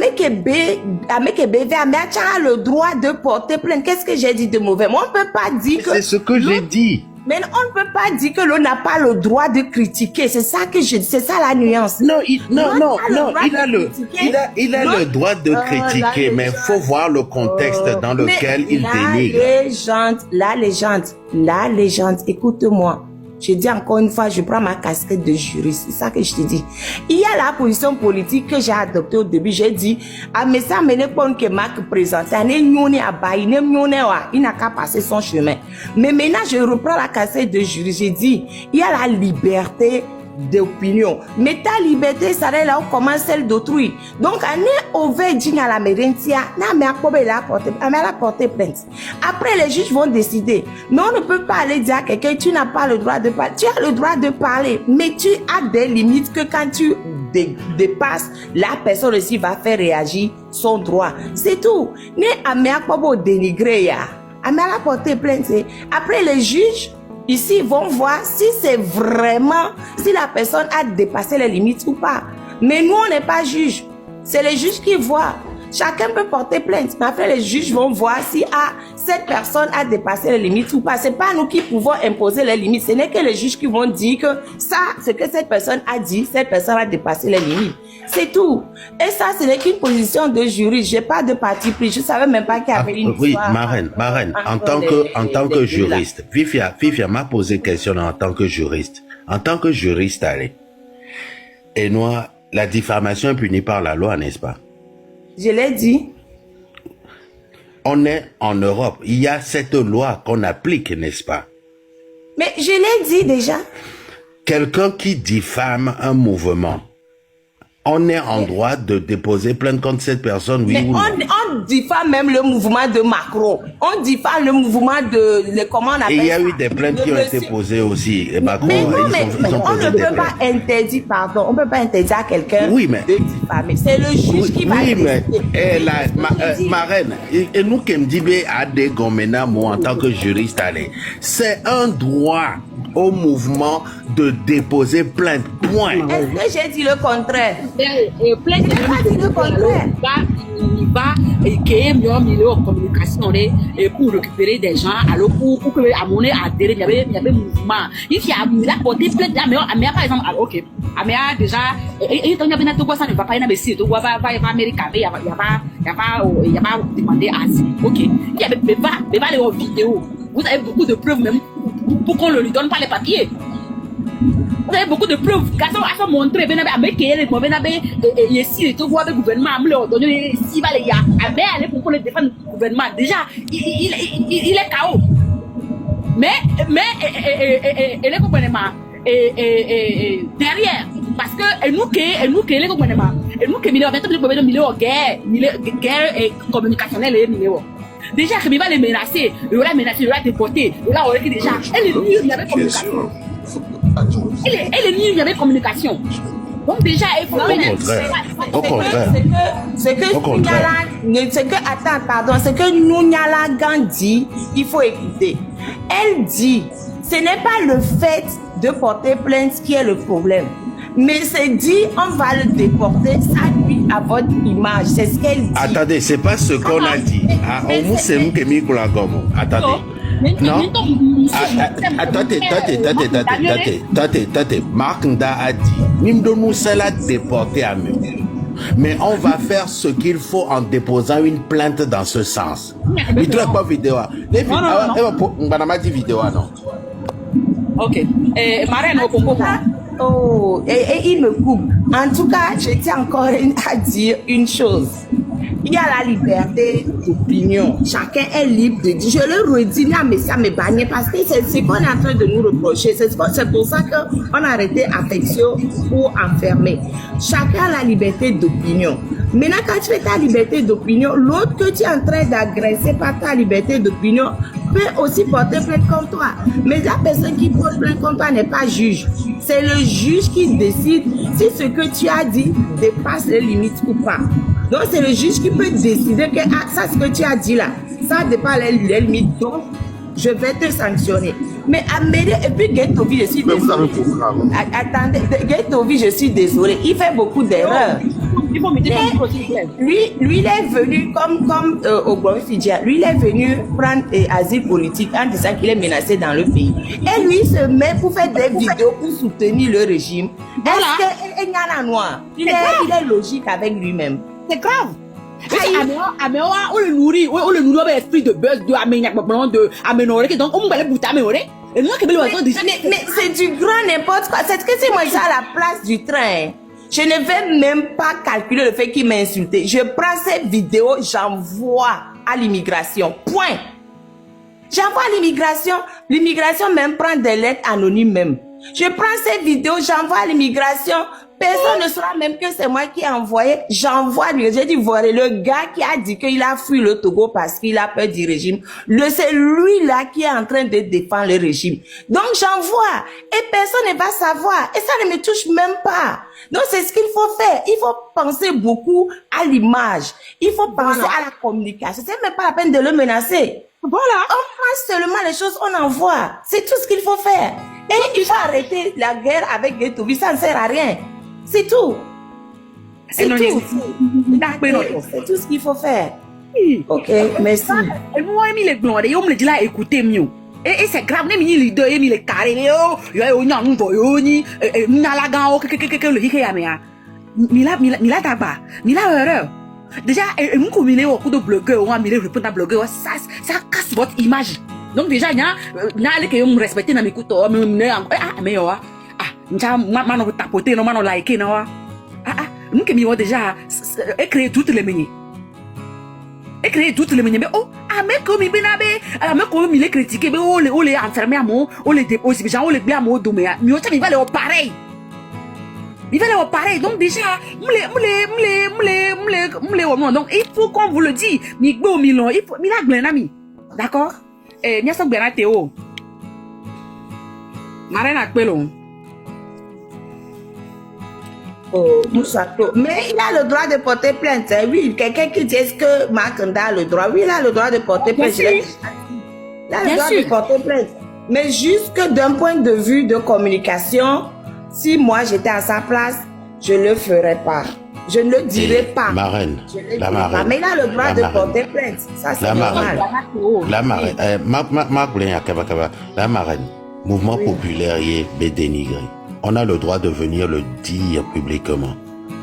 le droit de porter plainte. Qu'est-ce que j'ai dit de mauvais? Moi, on ne peut pas dire que. C'est ce que j'ai dit. Mais on ne peut pas dire que l'on n'a pas le droit de critiquer. C'est ça que c'est ça la nuance. Non, il a le droit de critiquer, mais il faut voir le contexte dans lequel il dénigre. La légende, écoute-moi. Je dis encore une fois, je prends ma casquette de juriste. C'est ça que je te dis. Il y a la position politique que j'ai adoptée au début. J'ai dit, mais ça me pas que Marc présente. Il n'a qu'à passer son chemin. Mais maintenant, je reprends la casquette de juriste. J'ai dit, il y a la liberté d'opinion. Mais ta liberté, ça là où commence celle d'autrui. Donc, on va dire à la mérentia, elle a porté plainte. Après, les juges vont décider. Mais on ne peut pas aller dire à quelqu'un, tu n'as pas le droit de parler. Tu as le droit de parler, mais tu as des limites que quand tu dépasses, la personne aussi va faire réagir son droit. C'est tout. Ne amène pas dénigrer ya. Elle a porté plainte. Après, les juges ici, vont voir si c'est vraiment, si la personne a dépassé les limites ou pas. Mais nous, on n'est pas juge. C'est les juges qui voient. Chacun peut porter plainte. Mais après, les juges vont voir si cette personne a dépassé les limites ou pas. C'est pas nous qui pouvons imposer les limites. Ce n'est que les juges qui vont dire que ça, ce que cette personne a dit, cette personne a dépassé les limites. C'est tout. Et ça, ce n'est qu'une position de juriste. J'ai pas de parti pris. Je savais même pas qu'il y avait une oui, Marraine, en tant que juriste, Fifia m'a posé question en tant que juriste. En tant que juriste, allez. Et moi, la diffamation est punie par la loi, n'est-ce pas? Je l'ai dit. On est en Europe. Il y a cette loi qu'on applique, n'est-ce pas? Mais je l'ai dit déjà. Quelqu'un qui diffame un mouvement, on est en droit de déposer plainte contre cette personne, oui ou non? On diffame même le mouvement de Macron. On diffame le mouvement de... Comment on appelle ça? Et il y a eu des plaintes qui ont été posées aussi. Et Macron, on ne peut pas interdire, pardon, on ne peut pas interdire à quelqu'un de diffamer. C'est le juge qui va décider. Oui, mais ma reine, et nous qui me disons à des gomena, moi en tant que juriste, allez, c'est un droit au mouvement de déposer plainte. Point. Est-ce que j'ai dit le contraire? Plainte, il va créer mieux milieu de communication pour récupérer des gens, alors pour que à mon adhérer, il y avait mouvement. Il y a porté plainte, mais par exemple, ok, mais déjà, il y a tout ça ne va pas y aller, tout va Amérique, il y a pas demandé asile, ok. Il y avait pas les vidéos. Vous avez beaucoup de preuves même pour qu'on ne lui donne pas les papiers. Vous avez beaucoup de preuves. Quand on a montré, ici, tu vois le gouvernement, si va les gars, aller pour le défendre le gouvernement. Déjà, il est KO. Mais, le gouvernement, derrière parce que nous les gouvernements et nous que guerre communicationnelle et déjà que va les menacer il va déporter là on est déjà elle est nulle avec communication elle est nulle avec communication donc déjà il faut au contraire c'est que attends pardon c'est que Nyala Gandhi il faut écouter elle dit ce n'est pas le fait de porter plainte qui est le problème mais c'est dit on va le déporter ça lui à votre image c'est ce qu'elle dit. Attendez c'est pas ce qu'on a dit attendez non attendez Marc Nda a dit nous cela déporter à mieux mais on va faire ce qu'il faut en déposant une plainte dans ce sens. Il doit pas vidéo. Non. Ok. Marraine au Congo. Oh, et il me coupe. En tout cas, je tiens encore à dire une chose. Il y a la liberté d'opinion. Chacun est libre de dire. Je le redis, mais ça me bagne parce que c'est ce qu'on est en train de nous reprocher. C'est pour ça qu'on a arrêté affection ou enfermé. Chacun a la liberté d'opinion. Maintenant, quand tu fais ta liberté d'opinion, l'autre que tu es en train d'agresser par ta liberté d'opinion peut aussi porter plainte contre toi. Mais la personne qui porte plainte contre toi n'est pas juge. C'est le juge qui décide si ce que tu as dit dépasse les limites ou pas. Donc, c'est le juge qui peut décider que ça, ce que tu as dit là, ça dépasse les limites. Donc, je vais te sanctionner. Mais Amélie, et puis Guetovi, je suis désolée. Attendez, Guetovi, je suis désolée. Il fait beaucoup d'erreurs. Lui, il est venu comme au Grand Fidja. Lui, il est venu prendre asile politique en disant qu'il est menacé dans le pays. Et lui, il se met pour faire des vidéos pour soutenir le régime. Est-ce qu'il y a la noire? Il est logique avec lui-même. C'est grave. Améoa, on le nourrit avec l'esprit de buzz, de aménoré, donc on va le bouter aménoré. Mais c'est du grand n'importe quoi. C'est que si moi j'ai à la place du train, je ne vais même pas calculer le fait qu'il m'a insulté. Je prends ces vidéos, j'envoie à l'immigration. Point. J'envoie à l'immigration. L'immigration même prend des lettres anonymes même. Je prends ces vidéos, j'envoie à l'immigration. Personne ne saura même que c'est moi qui ai envoyé. J'envoie, j'ai dit, voilà, le gars qui a dit qu'il a fui le Togo parce qu'il a peur du régime. C'est lui là qui est en train de défendre le régime. Donc j'envoie et personne ne va savoir. Et ça ne me touche même pas. Donc c'est ce qu'il faut faire. Il faut penser beaucoup à l'image. Il faut penser à la communication. C'est même pas la peine de le menacer. Voilà. On pense seulement les choses, on envoie. C'est tout ce qu'il faut faire. Et il faut arrêter la guerre avec Guetovi. Ça ne sert à rien. C'est tout. C'est tout. C'est tout ce qu'il faut faire. Ok, merci. Moi, il est blanc. Il me dit là, écoutez mieux. Et c'est grave. Il est leader, il est carré. Il est erreur. Déjà, vous communez au coup de blogueur, on a mis les réponses à blogueur, ça casse votre image. Donc déjà, il y a que vous respectez dans mes couteaux, mais maintenant tapoter, non, maintenant liker, non. Nous qui m'y déjà écrire toutes les menées. Écrire toutes les menées, mais mais comme il mais comme il est critiqué, mais on les enfermé à moi, on les dépose, on les blâme au domaine. Mais il va aller pareil. Il va aller pareil. Donc déjà, donc il faut qu'on vous le dise. Il faut, d'accord? Eh, bien sûr, bien Théo. Marraine Akpelo. Oh, Moussato. Mais il a le droit de porter plainte. Hein? Oui, quelqu'un qui dit est-ce que Marc Nda a le droit? Oui, il a le droit de porter plainte. Il a le droit de porter plainte. Mais juste que d'un point de vue de communication, si moi j'étais à sa place, je ne le ferais pas. Je ne le dirais pas. Marraine. La marraine. Mais il a le droit de porter plainte. Ça, c'est normal. La marraine. La marraine. Mouvement populaire est dénigré. On a le droit de venir le dire publiquement.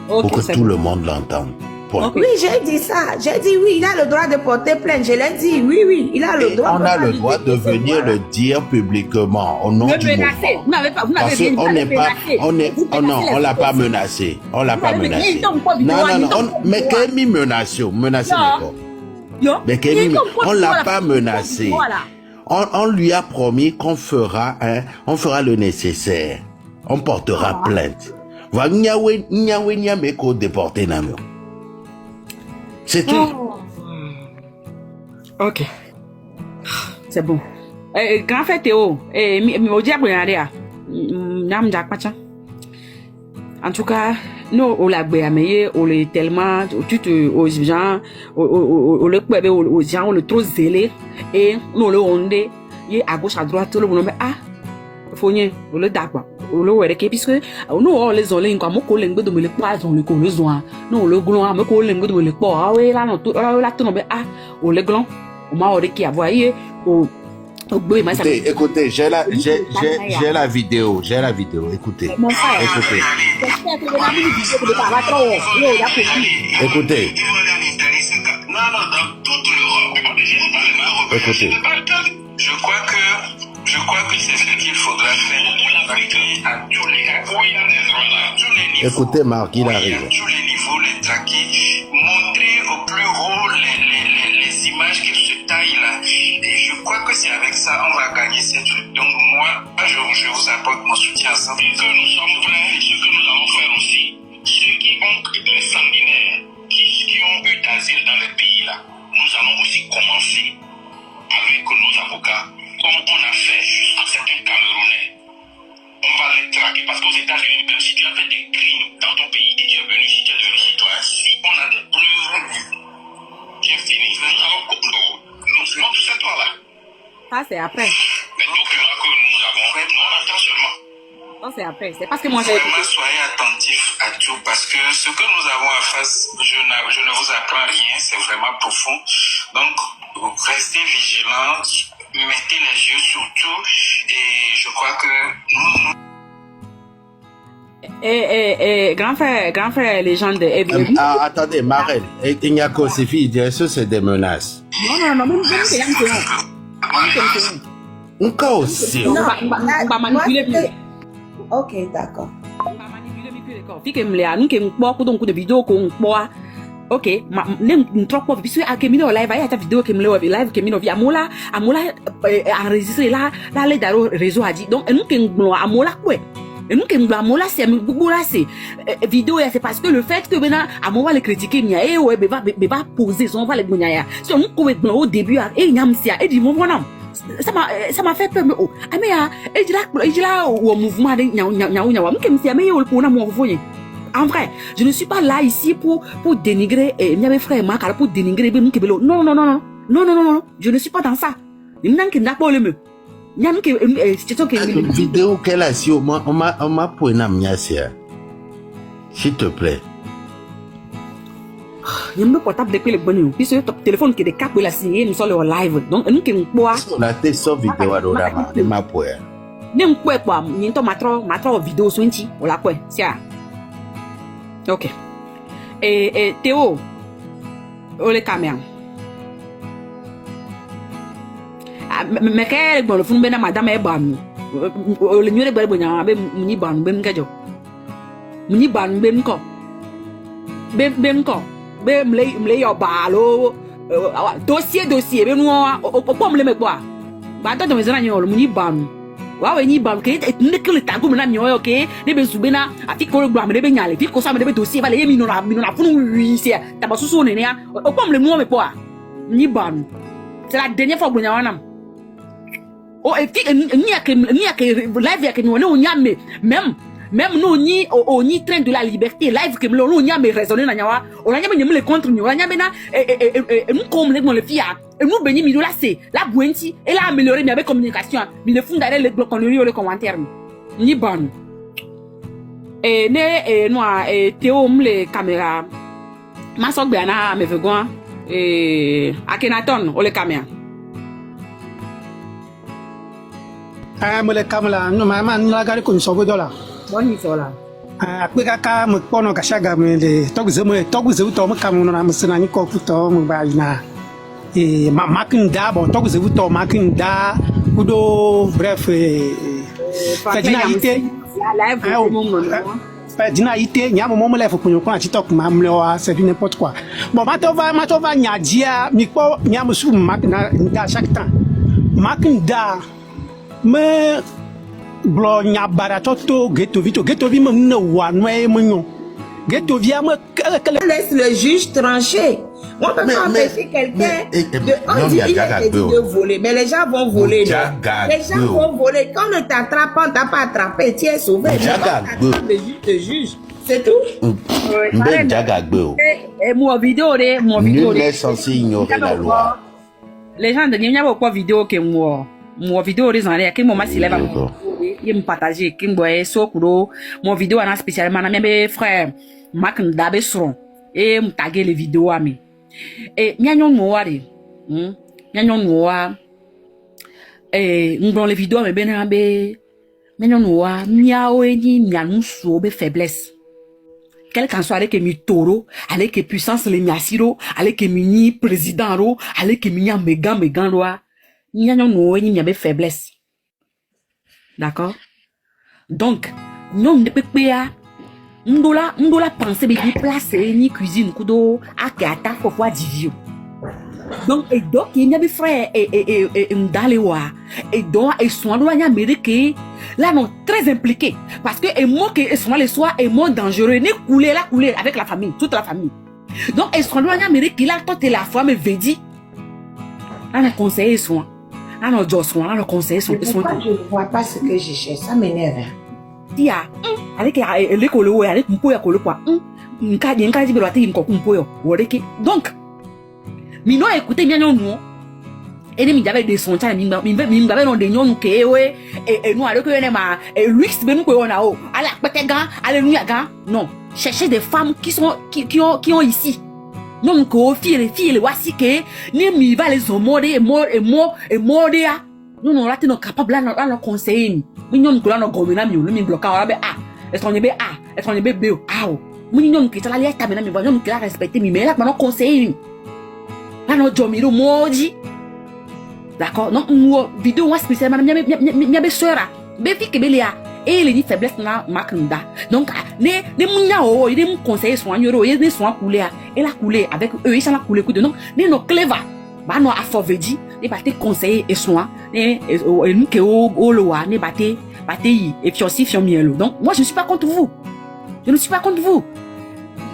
Pour que tout le monde l'entende. Oui, j'ai dit ça. J'ai dit oui, il a le droit de porter plainte. Je l'ai dit. Oui, il a le droit. On a le droit de venir le dire publiquement au nom du mouvement. Parce qu'on n'est pas, on l'a pas menacé. On l'a pas menacé. Non. Mais Kémy menacé d'accord. Mais Kémy, on l'a pas menacé. On lui a promis qu'on fera le nécessaire. on portera plainte. Va nyawe nyameko déporté nano. C'est tout. Ok. C'est bon. Grand frère Théo, au diable, en tout cas, nous, on l'a bien, mais on est tellement, aux gens, aux gens, on est trop zélé, et nous, on est, à gauche, à droite, tout le monde, faut y on le d'accord. On le voit, puisque nous, on les a, comme on collègue de me les poids, on les connaît, nous, le gland, me collègue de me les poids, ah oui, là, non, là, tout le monde, on les gland, on m'a oré qui a voyé, Écoutez, j'ai la vidéo, écoutez. Mon frère, écoutez. Écoutez. Écoutez. Je crois que c'est ce qu'il faudra faire à tous les niveaux. Écoutez, Marc, il arrive. À tous les niveaux, les traquer, montrer au plus haut les images qui se taillent là. Et je crois que c'est avec ça on va gagner ces trucs. Donc moi, je vous apporte mon soutien sans que nous sommes prêts. Ce que nous allons faire aussi, ceux qui ont les sanguinaires, qui ont eu d'asile dans les pays là, nous allons aussi commencer avec nos avocats, comme on a fait à certains Camerounais. On va les traquer parce qu'aux États-Unis, même si tu as fait des crimes dans ton pays et tu es venu ici, tu es devenu citoyen, si on a des preuves, tu es fini. Nous allons tout ça toi là. Ça c'est après. Les documents que nous avons fait, on attend seulement. Ça c'est après. C'est parce que moi j'ai. Vraiment, soyez attentifs à tout parce que ce que nous avons en face, je ne vous apprends rien, c'est vraiment profond. Donc, restez vigilants, mettez les yeux sur tout et je crois que nous... Grand frère, légende. Attendez, Marelle, il n'y a qu'au suffit, ça c'est des menaces. Non, même c'est encore aussi. On va manipuler plus. Ok, d'accord. On va manipuler plus. Puis que me nous que m'po pour donc de vidéo qu'on poa. Ok, nem trop pas puisque à Kemino live à ta vidéo que me live Kemino via Amola enregistré là les daro réseau a dit donc nous que nous Amola quoi. Et nous que nous Amola c'est beaucoup là c'est vidéo c'est parce que le fait que maintenant Amola les critiquer mia et ouais va poser son va les gnoya. Si on coupe au début et nyam sia et dit mon bonhomme ça m'a fait peur mais oh ah mais et dit là au mouvement de nya m'ke sia mais au pour na mon voyer. En vrai, je ne suis pas là ici pour dénigrer mes frères Marc pour dénigrer Bemukebelo. Non, je ne suis pas dans ça. Vidéo qu'elle a si on m'a pour une amniacia. S'il te plaît. Il y a un portable depuis le bonheur. Puis sur ton téléphone qui est des cap pour la signer, nous sommes en live. Donc nous qui nous quoi? La tête sur vidéo à l'orama, de ma poire. Nous quoi? Nous sommes ma vidéo sur inti. On la quoi? Sia. Ok. Et Théo, on les caméras. Mais quel bon le fond ben madame est bon. Le mieux est bon ben muni bon ben kajo. Muni bon ben ko. Ben ko. Ben mle yo balo. Dossier ben nous au pomme le mec quoi. Ba to me zana nyo muni bon. Wawe ni ban ke ne ke le tago na nyo ok ne be zubena ati ko gba me be nyale fi ko sa me be dossier va le mi no na funu wi se ta ba susu ne ya o pom le mu me po a ni ban c'est la dernière fois que wana o e fi ni ak live ya ke no le onyame même no ni ni train de la liberté live que me no nyame raisonner na nyawa o nyame nyame le contre ni o nyame na nous comme le fia et nous bénis mi là c'est la bointi et la améliorer mi avec communication mi le fond derrière les blocs on les commentaires ni bon et ne noa Théo les caméras ma sok biana me vegon et Akhenaton o les caméras me les caméras no ma la gari ko so $. Bonne sola akpe kaka me pono kashaga me de togze to me kamono na musina ni ko puto me ba ina et makinda bon togze to makinda kudo bref fadina ite fadina ite nya mo le fokunyo ko ati tok ma mlewa c'est du n'importe quoi bon ma to va nya dia mi ko nya musu makina da chaque temps makinda me blo nyabara toto ghetto vi me ne wa noé me ghetto via me laisse le juge trancher. On peut pas empêcher quelqu'un on dit il est de voler, mais les gens vont voler. Les gens vont voler. Quand on t'attrape, on t'a pas attrapé, tu es sauvé. Le juge te juge. C'est tout. Et mon vidéo, nul n'est censé ignorer la loi. Les gens de Niamey ont pas vidéo que moi. Mon vidéo les enlève que moi s'il va il me partager que moi sokuro mon vidéo en spécialement na mes frères Mac Ndabe Sron et me taguer les vidéos à mi. Et nyanyon noire nyanyon noire on les vidéos mais ben ambe nyanyon noire miao ni mianu so be faiblesse. Quel qu'en soit avec mi toro, avec que puissance les miasiro, avec que mi président ro, avec que mi mégan roi, ni n'y a faiblesse. D'accord? Donc, non ne peut pas m'dola penser be placer ni cuisine kudo akata faut voir divio. Donc et donc il y a des frères et m'dalewa et donc ils sont en Amérique là non très impliqués parce que et moi que ils sont les soirs et moins dangereux ni couler avec la famille toute la famille. Donc ils sont en Amérique là toi t'es la femme vedi là on conseille soin là on doit soin là on conseille soin. Je ne vois pas ce que je cherche, ça m'énerve. Tia avec les colo avec mpo ya colo quoi nka di be lati nko mpo yo woreke donc mi no écouter mi nyon no et mi j'avais des sons ça mi m'avait non de nyon ke we et nous avec que ma Luis be nous ko na o ala pete gan alléluia gan non chercher des femmes qui ont ici non ko fille les voici que ni mi va les hommes et mort ya nous non là t'es non capable là conseiller mi nyon ko là non gomina mi mi bloquer là be est-ce qu'on est B mi nyon ki tala li ta mena mi va nyon ki la respecter mi mais là non conseiller là non jomiro moji d'accord non vidéo moi spécialement mi be sœur be fi ke belia et les faiblesse na makunda donc ne munya o il me conseiller soin yoro il ne soin couler et la couler avec eux ils sont la couler coup de non ne no clever ba no afovedi ne ba te conseiller et soin ne nous ke o loa ne ba te et puis aussi mielo. Donc moi je ne suis pas contre vous. Je ne suis pas contre vous.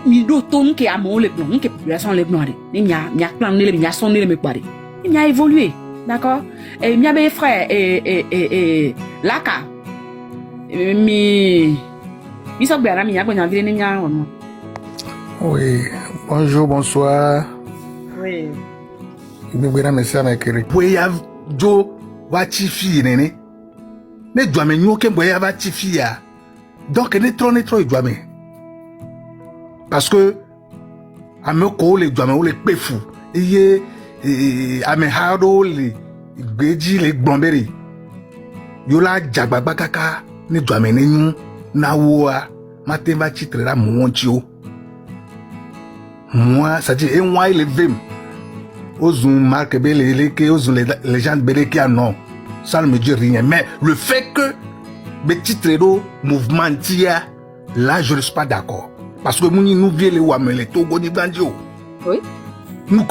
Mi do ton ke amo le plan, ke population le plan. Ni mia plan ne le mia son ne le me pare. Ni mia évolué. D'accord? Et mia be frère et laka. Mi so bera mi ya gonya vile ni mia ono. Oui, bonjour, bonsoir. Oui. Bibera mesa na kere. Poya jo wachifi nene. Ne doit me nyoke mboya va tifia. Donc ne trop doit me. Parce que ame ko le doit me le pefu. Iye ame haro le beji le gbomberi. Yola jagbagba kaka ne doit me nyu na woa matin va titre la monchio. Moi ça dit et moi il vem. Ozun marque belele que ozun les gens belé qui non. Ça ne me dit rien. Mais le fait que le titre de mouvement tia, là, je ne suis pas d'accord. Parce que nous vient les ouamé, les Togo ni bandio. Oui. Nous,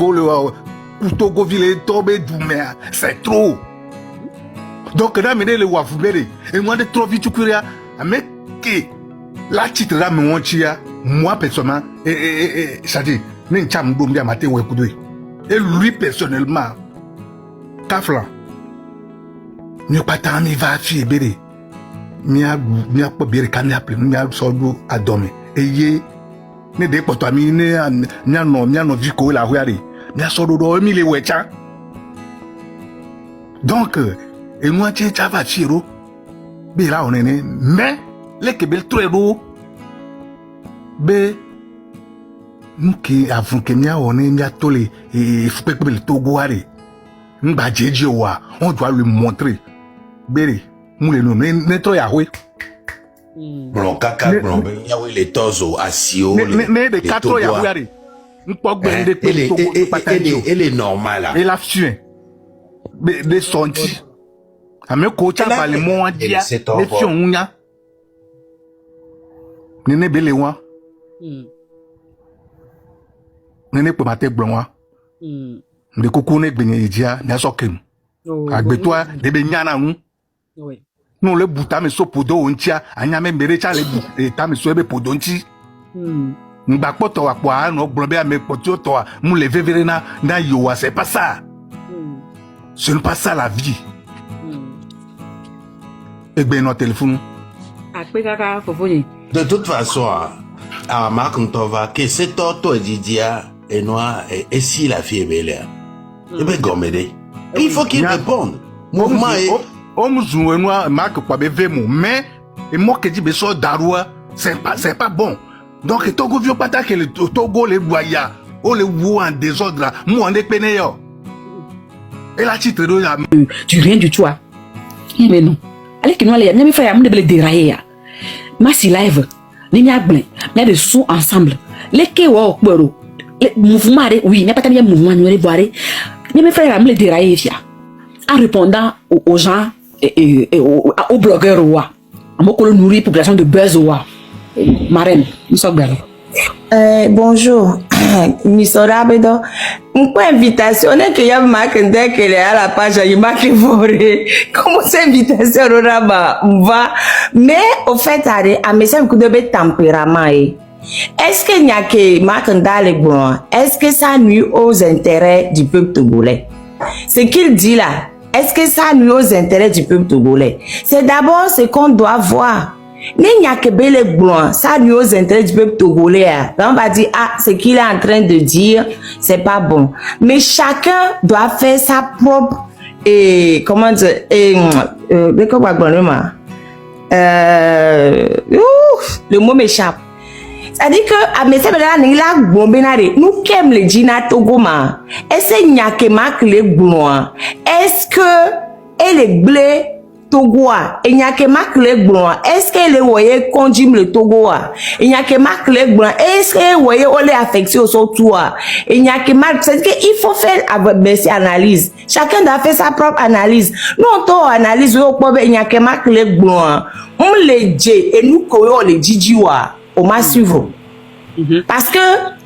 le Togo ville tombé doumé, c'est trop. Donc, là, mais les ouafubéré. Et moi, de trop vite, tu courir, mais que la titre là, me tia, moi, personnellement, ça dit, n'est pas m'doumbia matin ou écoutez. Et lui, personnellement, Kaflan. Mi pas tant mi va fi bere mi a pas bere kan mi appelé mi a sodo à dormir et yé ne de poto mi ne mi a no viko la huari mi a sodo do mi le wecha donc et moi tu va chiro be là on est mais les que bel trop be nuki avant que mi a on est mi a tolé et faut que le togo ari ngba jeje wa on doit lui montrer Beri, moule non, netro yahwe. Blon kaka blon, yahwe les tozo, asio, les quatre yahwe. Elle est normale. Elle a fui. Des sonti. A me kocha bali mo dia, les fionya. Nene belewa. Nene pe mate blonwa. De coucou ne gbenye dia, na sokem. Agbe toi de be nyana un. Oui. nous le bouta me so podo ontia anya me merecha le eta me so ebe podonti mbakpo to wa kwa no gbonbe ame potio to mu le vevere na yowa, c'est pas ça. Ce n'est pas ça la vie. Et bien notre téléphone. De toute façon, à Marc Ntova, que c'est toi Didia et noir et si la fille est belle. Et bien gommé. Il faut qu'il réponde. Mouvement est on nous noir Marc quoi bevemo mais et moi que dit beso darua, c'est pas bon. Donc Togo vieux pas que le Togo les boya, on les voit en désordre, moi on est péné yo. Et la titre de la du rien du tout. Mais non. Allez que nous allons me faire me dérailler. Massi live, ni mia blanc, mais de sous ensemble. Les que wa okboro. Les mouvements oui, n'a pas bien mouvement nous boire. Ni me faire me dérailler fia. En répondant aux gens et aux blogueurs wa. Amoko nourrir population de buzz wa. Marraine, nous sommes bien. Bonjour, Misora Bedo. Une invitation que y a marqué dès qu'elle est à la page, il m'a évolué. Comment cette invitation va? Mais au fait, à message que de tempérament. Est-ce qu'il n'y a que marqué dans les blancs? Est-ce que ça nuit aux intérêts du peuple togolais? Ce qu'il dit là, est-ce que ça nuit aux intérêts du peuple togolais? C'est d'abord ce qu'on doit voir. Il n'y a que belle blanc, ça nuit aux intérêts du peuple togolais. On va dire, ce qu'il est en train de dire, c'est pas bon. Mais chacun doit faire sa propre, comment dire, le mot m'échappe. C'est-à-dire que, à mes nous qui aimons les djinna togoma, est-ce qu'il n'y a que marque les blancs? Est-ce que, elle est blé? Togoa, il n'y a que marque les blancs. Est-ce que les voyez conduire le Togoa? Il n'y a que marque les blancs. Est-ce que les voyez on les affecté au toit? Il n'y a que marque. C'est-à-dire qu'il faut faire avec analyse. Chacun doit faire sa propre analyse. Nous on analyse il n'y a que marque les blancs. On les dit et nous on les dit on m'a suivi. Parce que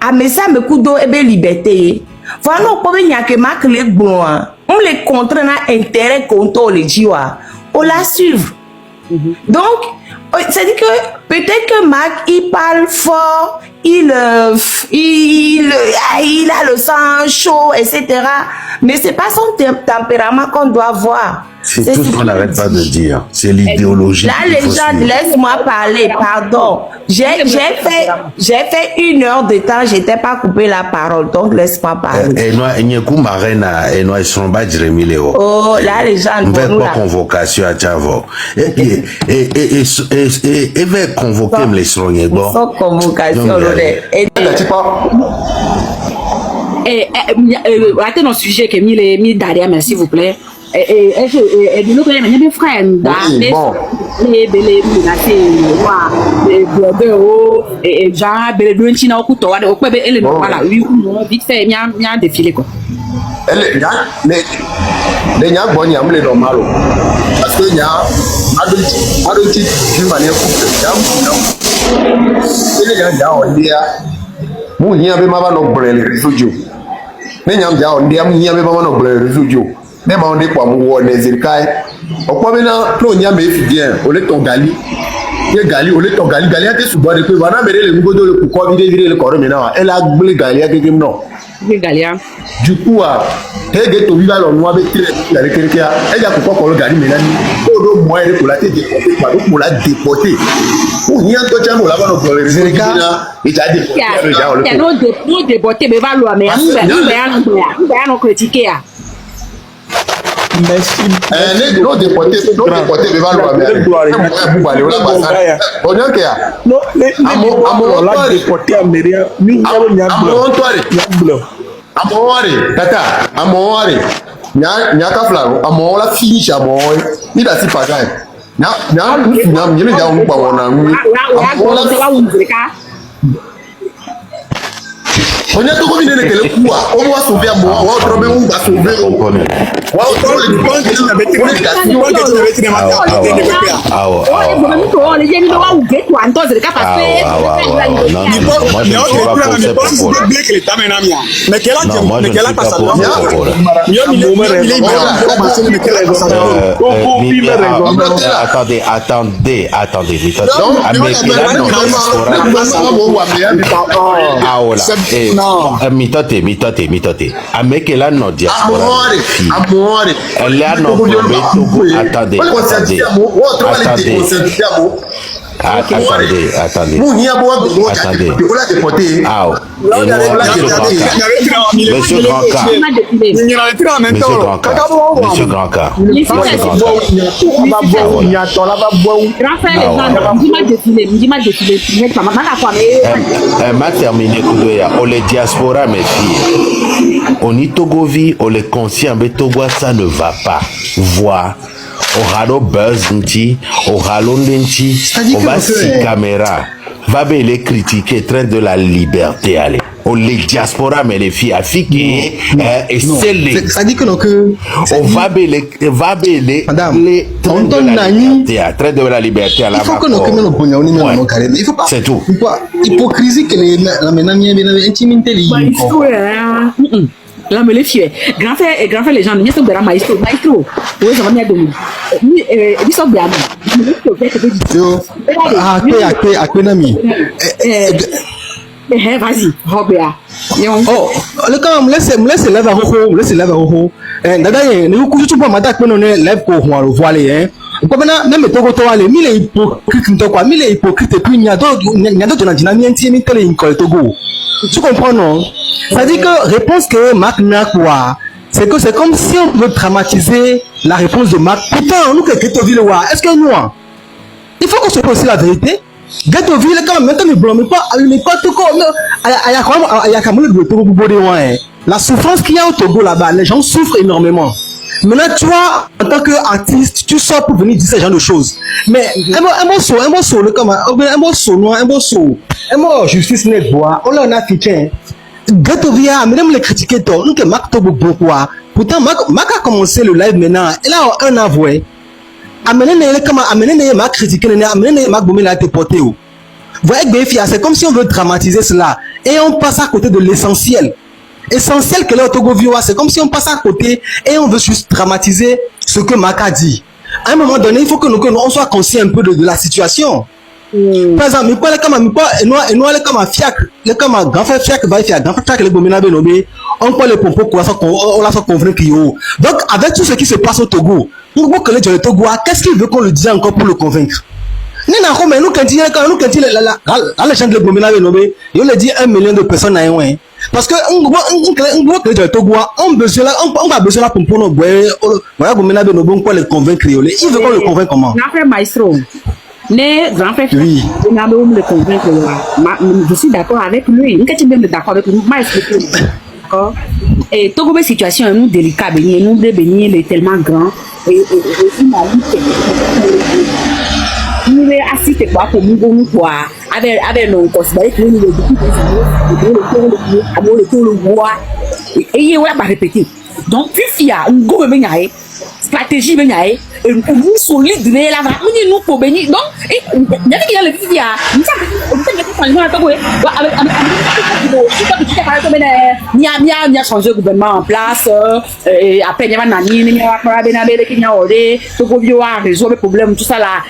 à mes ça me coûte d'eau et bien liberté. Voilà il n'y a que marque les blancs. On les contraint à intérêt contre les dit on la suivre. Donc, c'est-à-dire que peut-être que Marc, il parle fort, il a le sang chaud, etc. Mais c'est pas son tempérament qu'on doit voir. C'est tout ce qu'on n'arrête pas de dire. C'est l'idéologie. Là, les gens, laisse-moi parler, pardon. J'ai fait 1 heure de temps, j'étais pas coupé la parole, donc laisse-moi parler. Oh, là, les gens, on va pas convocation à Tchavo. Et va convoquer les soignants. Sans convocation, ratez nos sujets que mis derrière, mais s'il vous plaît. Et de l'autre côté, il y a des frères, les blogueurs, et genre, les deux china au couteau, et voilà, vite fait, il y a un défilé quoi. Les gens bon yam les normal parce que y a adulti d'une manière couple les gens on dit mu y avait ma no brel les réseaux les gens on dit mu y avait ma no brel les réseaux même on dit quoi mu wo les kai au quoi maintenant pro y a me bien au le ton gali gali au le ton gali a été souvent de que voilà mais les ngodo le pour vider le corps maintenant elle a blé gali a quelque non Galia. Du coup, elle to vivre dans le noir avec quelqu'un. Elle a pourquoi le gars maintenant. Au moins pour la tête déportée, pas pour la déporter. Pour rien que tu as là bas dans le Zéka, et tu as déporté. Il y a nos déportés, mais va loin, mais on va critiquer. Merci. Les non déportés, mais va loin, mais vous allez là-bas. On est qu'il y a. Non, les déportés américains, nous avons Amore, tata, amore. Nyaka flaro, amora finish amore. Ni da si pagai. Na nyele da mu pa wona nwi. On a tout combiné avec le coup. On va sauver à moi. On va trouver où va sauver. On va trouver le point que tu n'avais pas. Attendez. Mitote. Amekela no diaspora. Amore. Elle a non attendez. Attendez. Monsieur Grandca. Ma terminé on les diaspora mes filles. On y Togovi, on les conscient, mais Togo ça ne va pas. Voir. Au buzz nti, au nti, on va si caméra, va bien les critiquer, train de la liberté, allez. On les diaspora, mais les filles africaines, et c'est les. Ça dit que non que. On va bien les train de la liberté, train de la liberté à la. Il faut que nous communions au niveau de nos carrières. Il faut pas. C'est tout. Hypocrisie que la ménage bien intimité liée. Là, me les fier. Grand frère, les gens, nous sommes dans maestro. Oui, ça va bien donner. Ils sont bien. Vas-y, Robert. Oh, le cas, me laisse lève à ho. D'ailleurs, nous couchons tout pour m'attaquer, on est lève pour voir le voilé, hein. Même le Togo, mille est hypocrite, et puis il y a d'autres dynamiques, Togo. Tu comprends, non? Ça dit que réponse que Marc n'a quoi, c'est que c'est comme si on veut dramatiser la réponse de Marc. Pourtant, nous, que Ghettoville, est-ce que nous, il faut qu'on se pose la vérité. Ghettoville, quand même, il blâme pas, tout comme, il y a quand même le Togo. La souffrance qu'il y a au Togo là-bas, les gens souffrent énormément. Maintenant, toi, en tant qu'artiste, tu sors pour venir dire ce genre de choses. Mais un mot justice net bois, on l'a en africain. Ghettoville, même les critiquer, nous que Marc Togo pourquoi. Pourtant, Marc a commencé le live maintenant, et là, un avoué. Amenez Marc critiquer, amenez Marc Boumé l'a été porté. Vous voyez, c'est comme si on veut dramatiser cela, et on passe à côté de l'essentiel. Essentiel que le Togo view, c'est comme si on passe à côté et on veut juste dramatiser ce que Marc a dit. À un moment donné, il faut que on soit conscient un peu de la situation. Par exemple, grand frère fiacre va faire grand frère le bomina benobé, on prend le pompo quoi ça on l'a convaincre yo. Donc avec tout ce qui se passe au Togo, pour que le Togo, qu'est-ce qu'il veut qu'on le dise encore pour le convaincre? Nous la légende de bomina benobé, il le dit 1 million de personnes à un. Parce que on voit que les Togo on va besoin là pour nous voilà bomina benobé on peut le convaincre. Il veut qu'on le convainc comment? Maestro. Les grands frères, oui. Le convaincre. Je suis d'accord avec lui. Quand tu es d'accord avec lui, d'accord. Et Togo, la situation est nous délicate, nous bénir est tellement grand. Et nous est assis quoi pour nous quoi. Avec nous considérer que nous le roi. Et il va répéter. Donc, puis il y a un gros bénir. Stratégie bénir. Nous solide là va nous pour bénir donc il y a qui le dit il y a changé gouvernement en place et après il y a nani il y a benabé qui n'a oré tout pour résoudre le problème tout ça là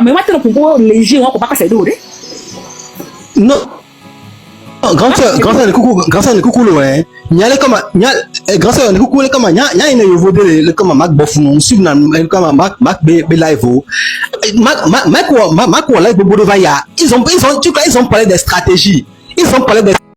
mais maintenant pour léger on peut pas passer d'eau non grand frère ne coucou ouais nyale comme grand frère ne coucou comme nya ina yovo de comme Mac Bofunon subna comme Mac be live Mac live bobo de vaya ils ont parlé des stratégies ils ont parlé des